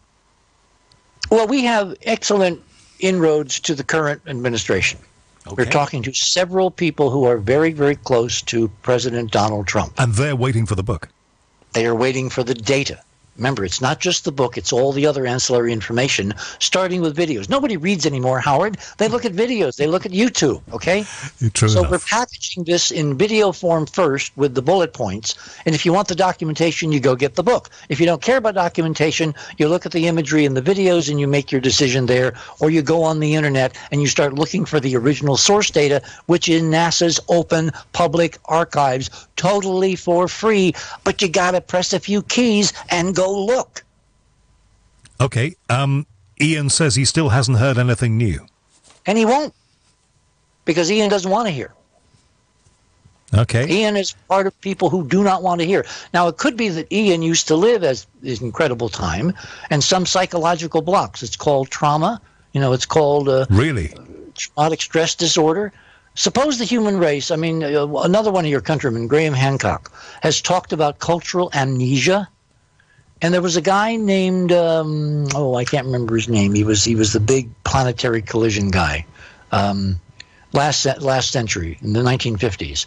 Well, we have excellent inroads to the current administration. Okay. We're talking to several people who are very, very close to President Donald Trump. And they're waiting for the book. They are waiting for the data. Remember, it's not just the book, it's all the other ancillary information, starting with videos. Nobody reads anymore, Howard. They look at videos. They look at YouTube, okay? True so enough. We're packaging this in video form first with the bullet points. And if you want the documentation, you go get the book. If you don't care about documentation, you look at the imagery and the videos and you make your decision there. Or you go on the internet and you start looking for the original source data, which is NASA's open public archives, totally for free. But you got to press a few keys and go look. Okay. Ian says he still hasn't heard anything new. And he won't, because Ian doesn't want to hear. Okay. Ian is part of people who do not want to hear. Now, it could be that Ian used to live as his incredible time and some psychological blocks. It's called trauma. It's called really traumatic stress disorder. Suppose the human race, another one of your countrymen, Graham Hancock, has talked about cultural amnesia. And there was a guy named, I can't remember his name. He was the big planetary collision guy, last century, in the 1950s.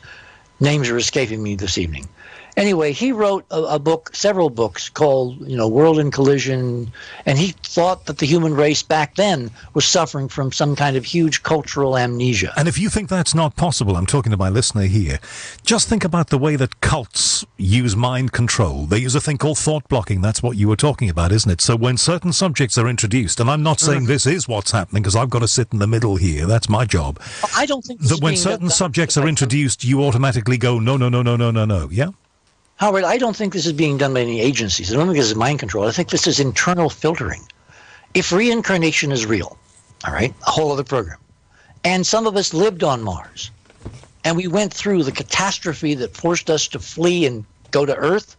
Names are escaping me this evening. Anyway, he wrote a book, several books called, World in Collision, and he thought that the human race back then was suffering from some kind of huge cultural amnesia. And if you think that's not possible, I'm talking to my listener here, just think about the way that cults use mind control. They use a thing called thought blocking. That's what you were talking about, isn't it? So when certain subjects are introduced, and I'm not saying this is what's happening, because I've got to sit in the middle here. That's my job. I don't think that when certain subjects are introduced, you automatically go, no, yeah? Howard, I don't think this is being done by any agencies. I don't think this is mind control. I think this is internal filtering. If reincarnation is real, all right, a whole other program, and some of us lived on Mars, and we went through the catastrophe that forced us to flee and go to Earth,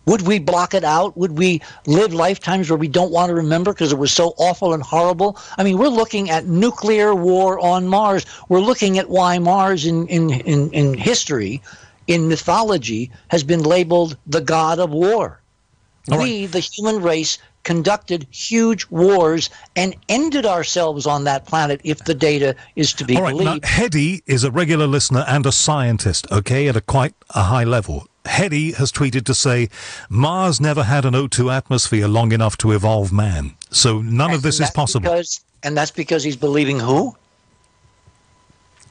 would we block it out? Would we live lifetimes where we don't want to remember because it was so awful and horrible? I mean, we're looking at nuclear war on Mars. We're looking at why Mars in history, in mythology, has been labeled the god of war. We, the human race, conducted huge wars and ended ourselves on that planet, if the data is to be believed. Now, Hedy is a regular listener and a scientist, okay, at quite a high level. Hedy has tweeted to say, Mars never had an O2 atmosphere long enough to evolve man. So none of this is possible. And that's because he's believing who?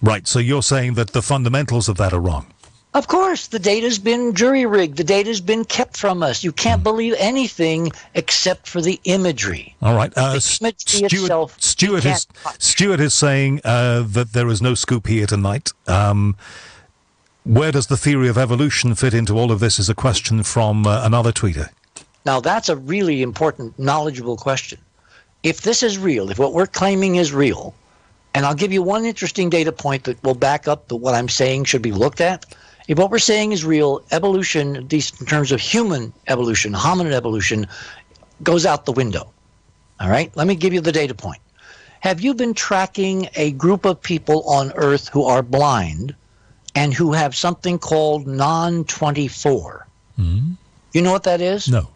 Right, so you're saying that the fundamentals of that are wrong. Of course, the data's been jury-rigged. The data's been kept from us. You can't believe anything except for the imagery. All right. Stuart is saying that there is no scoop here tonight. Where does the theory of evolution fit into all of this is a question from another tweeter. Now, that's a really important, knowledgeable question. If this is real, if what we're claiming is real, and I'll give you one interesting data point that will back up what I'm saying should be looked at. If what we're saying is real, evolution, at least in terms of human evolution, hominid evolution, goes out the window. All right? Let me give you the data point. Have you been tracking a group of people on Earth who are blind and who have something called non-24? Mm-hmm. You know what that is? No.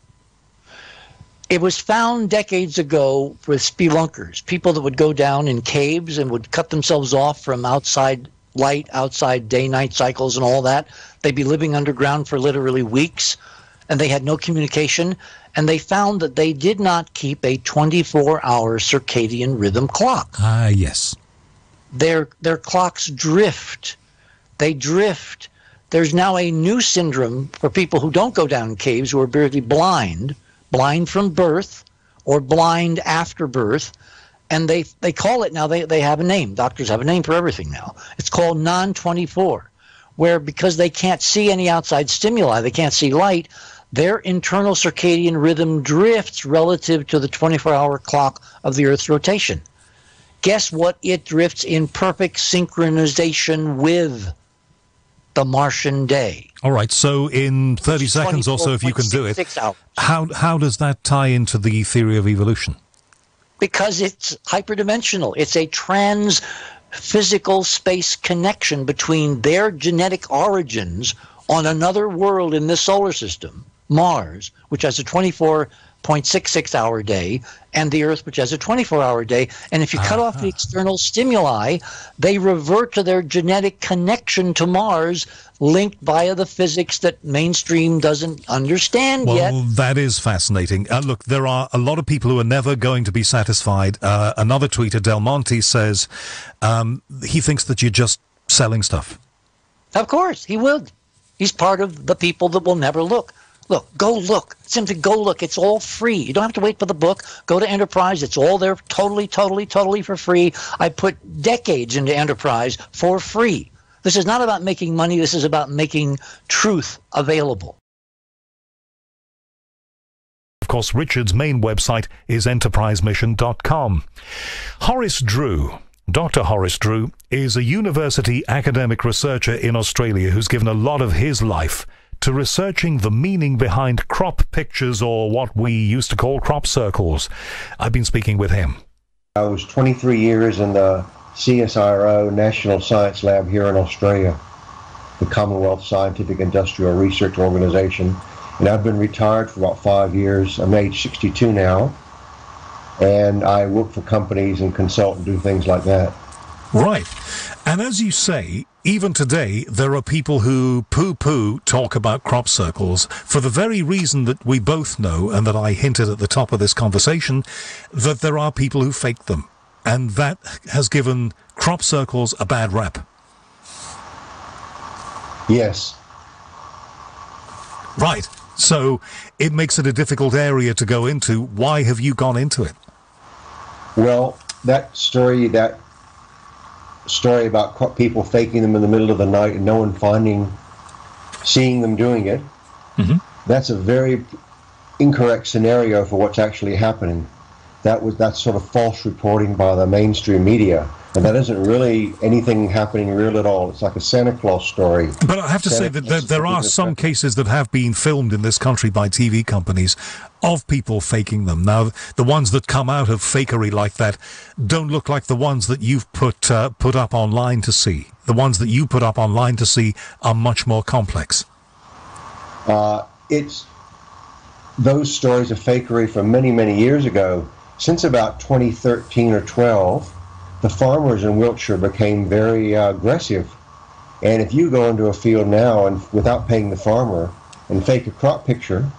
It was found decades ago with spelunkers, people that would go down in caves and would cut themselves off from outside light, outside day-night cycles and all that. They'd be living underground for literally weeks, and they had no communication, and they found that they did not keep a 24-hour circadian rhythm clock. Yes. Their clocks drift. They drift. There's now a new syndrome for people who don't go down in caves, who are barely blind from birth or blind after birth. And they call it now, they have a name. Doctors have a name for everything now. It's called non-24, where because they can't see any outside stimuli, they can't see light, their internal circadian rhythm drifts relative to the 24-hour clock of the Earth's rotation. Guess what? It drifts in perfect synchronization with the Martian day. All right, so in 30 seconds or so, if you can do it, how does that tie into the theory of evolution? Because it's hyperdimensional. It's a trans-physical space connection between their genetic origins on another world in this solar system, Mars, which has a 24.66-hour day, and the Earth, which has a 24-hour day. And if you cut off the external stimuli, they revert to their genetic connection to Mars, linked via the physics that mainstream doesn't understand yet. Well, that is fascinating. Look, there are a lot of people who are never going to be satisfied. Another tweeter, Del Monte, says he thinks that you're just selling stuff. Of course, he would. He's part of the people that will never look. Look, go look. Simply go look. It's all free. You don't have to wait for the book. Go to Enterprise. It's all there totally for free. I put decades into Enterprise for free. This is not about making money. This is about making truth available. Of course, Richard's main website is enterprisemission.com. Horace Drew, Dr. Horace Drew, is a university academic researcher in Australia who's given a lot of his life to researching the meaning behind crop pictures, or what we used to call crop circles. I've been speaking with him. I was 23 years in the CSIRO National Science Lab here in Australia, the Commonwealth Scientific Industrial Research Organization, And I've been retired for about 5 years. I'm age 62 now. And I work for companies and consult and do things like that. Right. And as you say, even today, there are people who poo-poo talk about crop circles for the very reason that we both know, and that I hinted at the top of this conversation, that there are people who fake them. And that has given crop circles a bad rap. Yes. Right. So it makes it a difficult area to go into. Why have you gone into it? Well, that story about people faking them in the middle of the night and no one seeing them doing it, that's a very incorrect scenario for what's actually happening. That's sort of false reporting by the mainstream media, and that isn't really anything happening real at all. It's like a Santa Claus story. But I have to say that there are some cases that have been filmed in this country by TV companies of people faking them. Now, the ones that come out of fakery like that don't look like the ones that you've put up online to see. The ones that you put up online to see are much more complex. It's those stories of fakery from many, many years ago. Since about 2013 or 12, the farmers in Wiltshire became very aggressive. And if you go into a field now and without paying the farmer and fake a crop picture,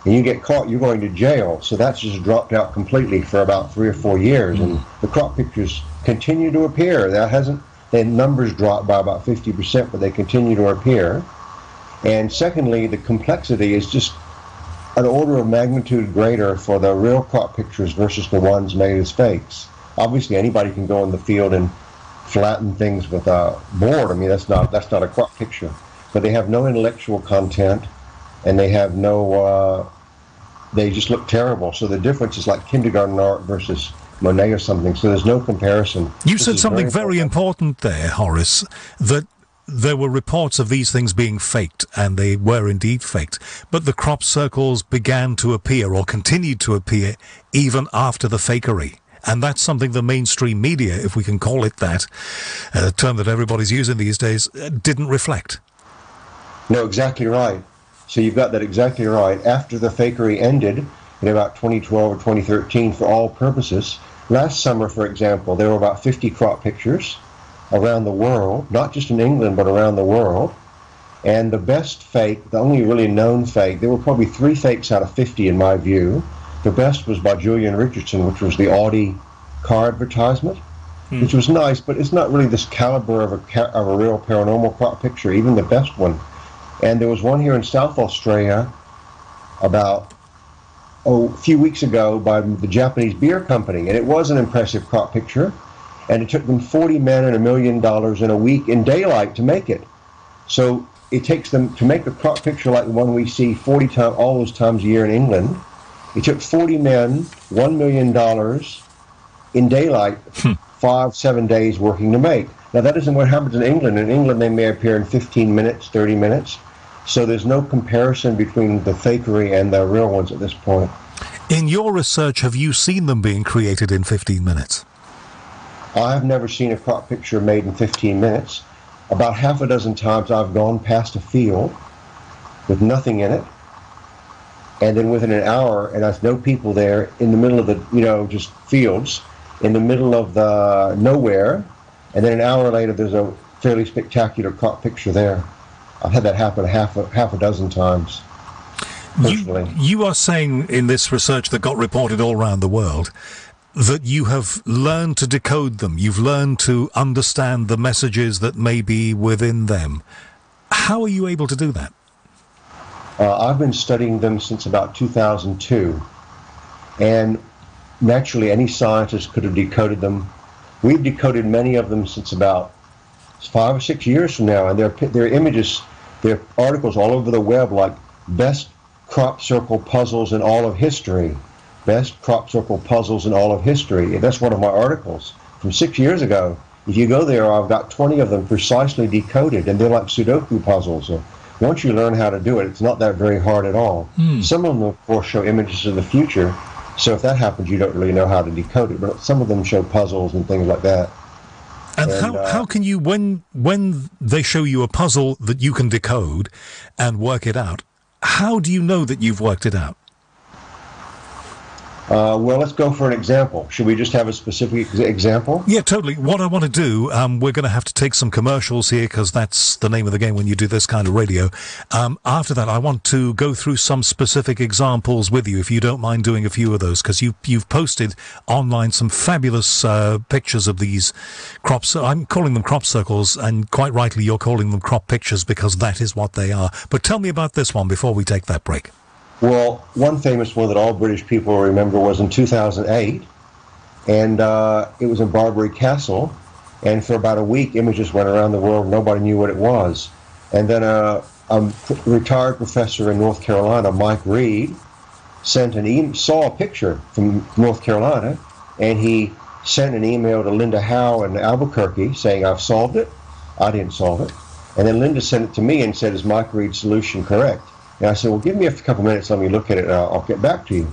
and you get caught, you're going to jail. So that's just dropped out completely for about 3 or 4 years. And the crop pictures continue to appear. The numbers dropped by about 50%, but they continue to appear. And secondly, the complexity is just an order of magnitude greater for the real crop pictures versus the ones made as fakes. Obviously, anybody can go in the field and flatten things with a board. I mean, that's not a crop picture. But they have no intellectual content, and they have no. They just look terrible. So the difference is like kindergarten art versus Monet or something. So there's no comparison. You said something very important there, Horace, that there were reports of these things being faked, and they were indeed faked, but the crop circles began to appear, or continued to appear, even after the fakery. And that's something the mainstream media, if we can call it that, a term that everybody's using these days, didn't reflect. No, exactly right. So you've got that exactly right. After the fakery ended in about 2012 or 2013 for all purposes, last summer, for example, there were about 50 crop pictures around the world, not just in England, but around the world. And the best fake, the only really known fake, there were probably 3 fakes out of 50 in my view. The best was by Julian Richardson, which was the Audi car advertisement, which was nice, but it's not really this caliber of a real paranormal crop picture, even the best one. And there was one here in South Australia about a few weeks ago by the Japanese beer company, and it was an impressive crop picture. And it took them 40 men and $1 million in a week in daylight to make it. So it takes them to make a crop picture like the one we see 40 times, all those times a year in England. It took 40 men, $1 million in daylight, 5-7 days working to make. Now that isn't what happens in England. In England, they may appear in 15 minutes, 30 minutes. So there's no comparison between the fakery and the real ones at this point. In your research, have you seen them being created in 15 minutes? I've never seen a crop picture made in 15 minutes. About half a dozen times I've gone past a field with nothing in it, and then within an hour, and there's no people there, in the middle of the, just fields, in the middle of the nowhere, and then an hour later there's a fairly spectacular crop picture there. I've had that happen half a dozen times. You are saying in this research that got reported all around the world that you have learned to decode them. You've learned to understand the messages that may be within them. How are you able to do that? I've been studying them since about 2002. And naturally, any scientist could have decoded them. We've decoded many of them since about 5 or 6 years from now. And there are images, there are articles all over the web like best crop circle puzzles in all of history. Best crop circle puzzles in all of history. That's one of my articles from 6 years ago. If you go there, I've got 20 of them precisely decoded, and they're like Sudoku puzzles. Once you learn how to do it, it's not that very hard at all. Some of them, of course, show images of the future, so if that happens, you don't really know how to decode it, but some of them show puzzles and things like that. And how can you, when they show you a puzzle that you can decode and work it out, How do you know that you've worked it out? Well, let's go for an example. Should we just have a specific example? Yeah, totally. What I want to do, we're going to have to take some commercials here because that's the name of the game when you do this kind of radio. After that, I want to go through some specific examples with you, if you don't mind doing a few of those, because you've posted online some fabulous pictures of these crops. I'm calling them crop circles, and quite rightly you're calling them crop pictures because that is what they are. But tell me about this one before we take that break. Well, one famous one that all British people remember was in 2008, and it was in Barbary Castle, and for about a week images went around the world, nobody knew what it was. And then a retired professor in North Carolina, Mike Reed, saw a picture from North Carolina, and he sent an email to Linda Howe in Albuquerque saying, "I've solved it." I didn't solve it. And then Linda sent it to me and said, "Is Mike Reed's solution correct?" And I said, "Well, give me a couple minutes, let me look at it, and I'll get back to you."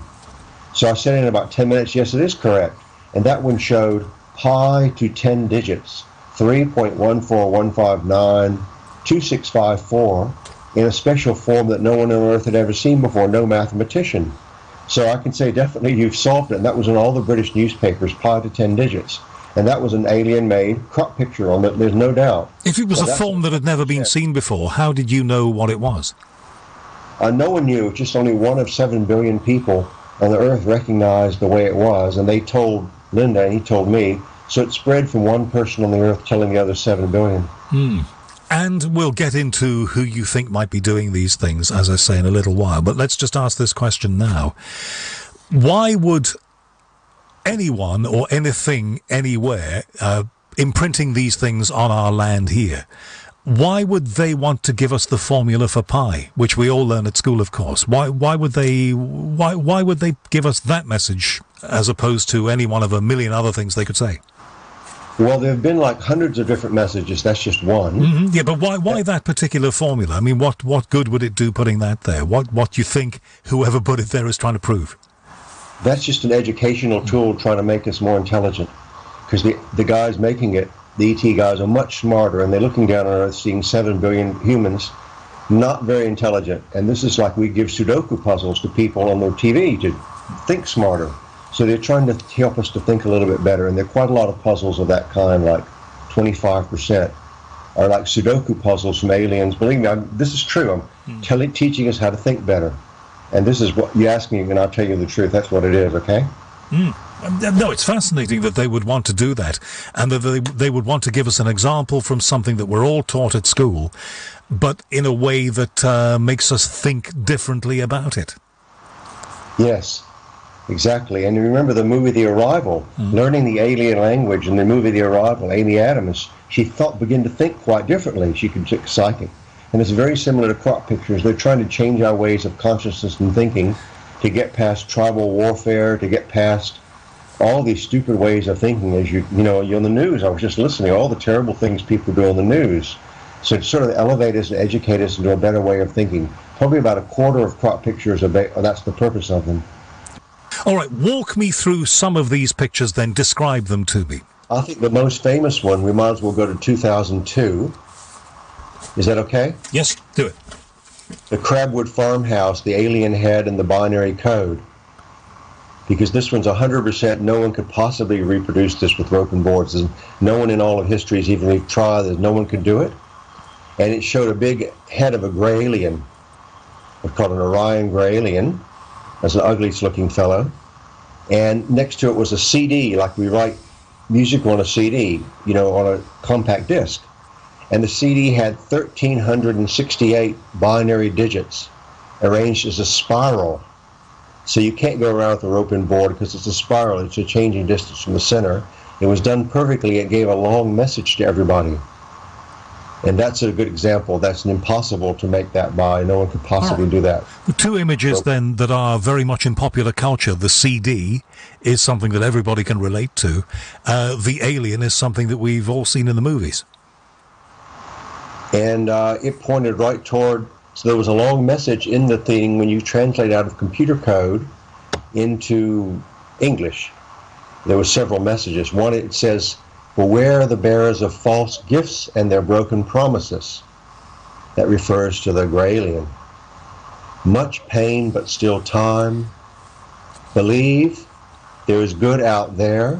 So I said in about 10 minutes, yes, it is correct. And that one showed pi to 10 digits, 3.141592654, in a special form that no one on Earth had ever seen before, no mathematician. So I can say definitely you've solved it, and that was in all the British newspapers, pi to 10 digits. And that was an alien-made crop picture on it, there's no doubt. If it was a form that had never been seen before, how did you know what it was? No one knew. Just only 1 of 7 billion people on the Earth recognized the way it was, and they told Linda, and he told me. So it spread from one person on the Earth telling the other 7 billion. And we'll get into who you think might be doing these things, as I say, in a little while. But let's just ask this question now. Why would anyone or anything anywhere imprinting these things on our land here, why would they want to give us the formula for pi, which we all learn at school, of course? Why would they give us that message as opposed to any one of a million other things they could say? Well, there have been like hundreds of different messages. That's just one. Yeah, but why that particular formula? I mean, what good would it do putting that there? What do you think whoever put it there is trying to prove? That's just an educational tool trying to make us more intelligent. Because the guys making it, the ET guys, are much smarter, and they're looking down on Earth seeing 7 billion humans, not very intelligent. And this is like we give Sudoku puzzles to people on their TV to think smarter. So they're trying to help us to think a little bit better. And there are quite a lot of puzzles of that kind, like 25% are like Sudoku puzzles from aliens. Believe me, this is true. I'm teaching us how to think better. And this is what you ask me, and I'll tell you the truth. That's what it is, okay? No, it's fascinating that they would want to do that, and that they would want to give us an example from something that we're all taught at school, but in a way that makes us think differently about it. Yes, exactly. And remember the movie The Arrival, learning the alien language in the movie The Arrival, Amy Adams, she began to think quite differently. She could be psychic. And it's very similar to crop pictures. They're trying to change our ways of consciousness and thinking to get past tribal warfare, to get past all these stupid ways of thinking. As you're on the news, I was just listening to all the terrible things people do on the news. So to sort of elevate us and educate us into a better way of thinking. Probably about a quarter of crop pictures, that's the purpose of them. All right, walk me through some of these pictures, then describe them to me. I think the most famous one, we might as well go to 2002. Is that okay? Yes, do it. The Crabwood farmhouse, the alien head, and the binary code. Because this one's 100%, no one could possibly reproduce this with rope and boards. There's no one in all of history has even tried, no one could do it. And it showed a big head of a gray alien. It's called an Orion gray alien. That's an ugliest looking fellow. And next to it was a CD, like we write music on a CD, on a compact disc. And the CD had 1,368 binary digits arranged as a spiral. So you can't go around with a rope and board because it's a spiral. It's a changing distance from the center. It was done perfectly. It gave a long message to everybody. And that's a good example. That's impossible to make that by. No one could possibly do that. The two images then that are very much in popular culture, the CD is something that everybody can relate to. The alien is something that we've all seen in the movies. And it pointed right toward, so there was a long message in the thing when you translate out of computer code into English. There were several messages. One, it says, "Beware the bearers of false gifts and their broken promises." That refers to the gray alien. much pain but still time, believe there is good out there,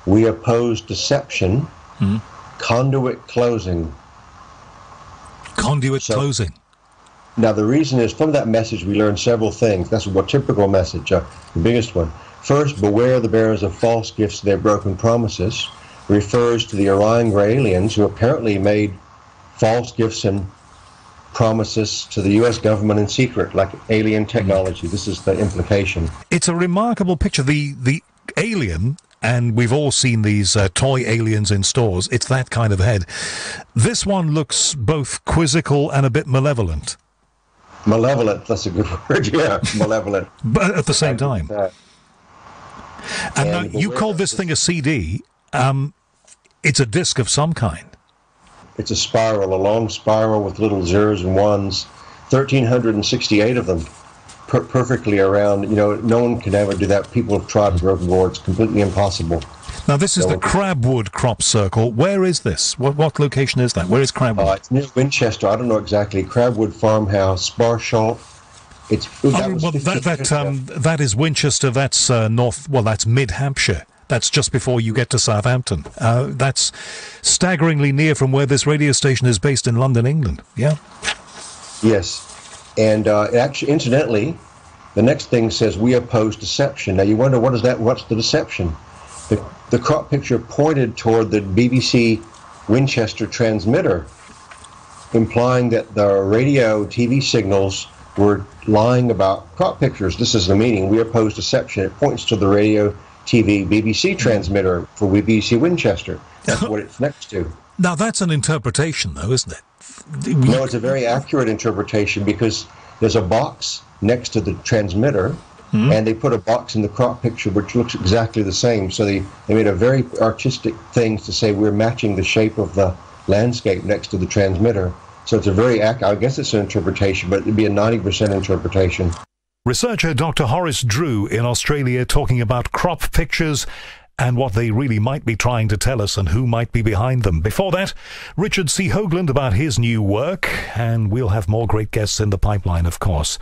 we oppose deception, conduit closing. Conduit closing. Now, the reason is from that message we learned several things. That's a typical message, the biggest one. First, beware the bearers of false gifts, their broken promises, refers to the Orion aliens who apparently made false gifts and promises to the U.S. government in secret, like alien technology. This is the implication. It's a remarkable picture. The alien, and we've all seen these toy aliens in stores, it's that kind of head. This one looks both quizzical and a bit malevolent. Malevolent, that's a good word, yeah, malevolent. But at the same time. And now, you call this thing a CD. It's a disc of some kind. It's a spiral, a long spiral with little zeros and ones, 1,368 of them, perfectly around. You know, no one can ever do that. People have tried broken boards, completely impossible. Now, this is the Crabwood crop circle. Where is this? What location is that? Where is Crabwood? It's near Winchester. I don't know exactly. Crabwood Farmhouse, Sparshalt. That is Winchester. That's north. Well, that's mid-Hampshire. That's just before you get to Southampton. That's staggeringly near from where this radio station is based in London, England. Yeah. Yes, and actually, incidentally, the next thing says we oppose deception. Now you wonder what is that? What's the deception? The crop picture pointed toward the BBC Winchester transmitter, implying that the radio TV signals were lying about crop pictures. This is the meaning. We oppose deception. It points to the radio TV BBC transmitter for BBC Winchester. That's what it's next to. Now, that's an interpretation, though, isn't it? No, it's a very accurate interpretation because there's a box next to the transmitter, and they put a box in the crop picture which looks exactly the same. So they made a very artistic thing to say we're matching the shape of the landscape next to the transmitter. So it's a very I guess it's an interpretation, but it'd be a 90% interpretation. Researcher Dr. Horace Drew in Australia talking about crop pictures and what they really might be trying to tell us and who might be behind them. Before that, Richard C. Hoagland about his new work, and we'll have more great guests in the pipeline, of course.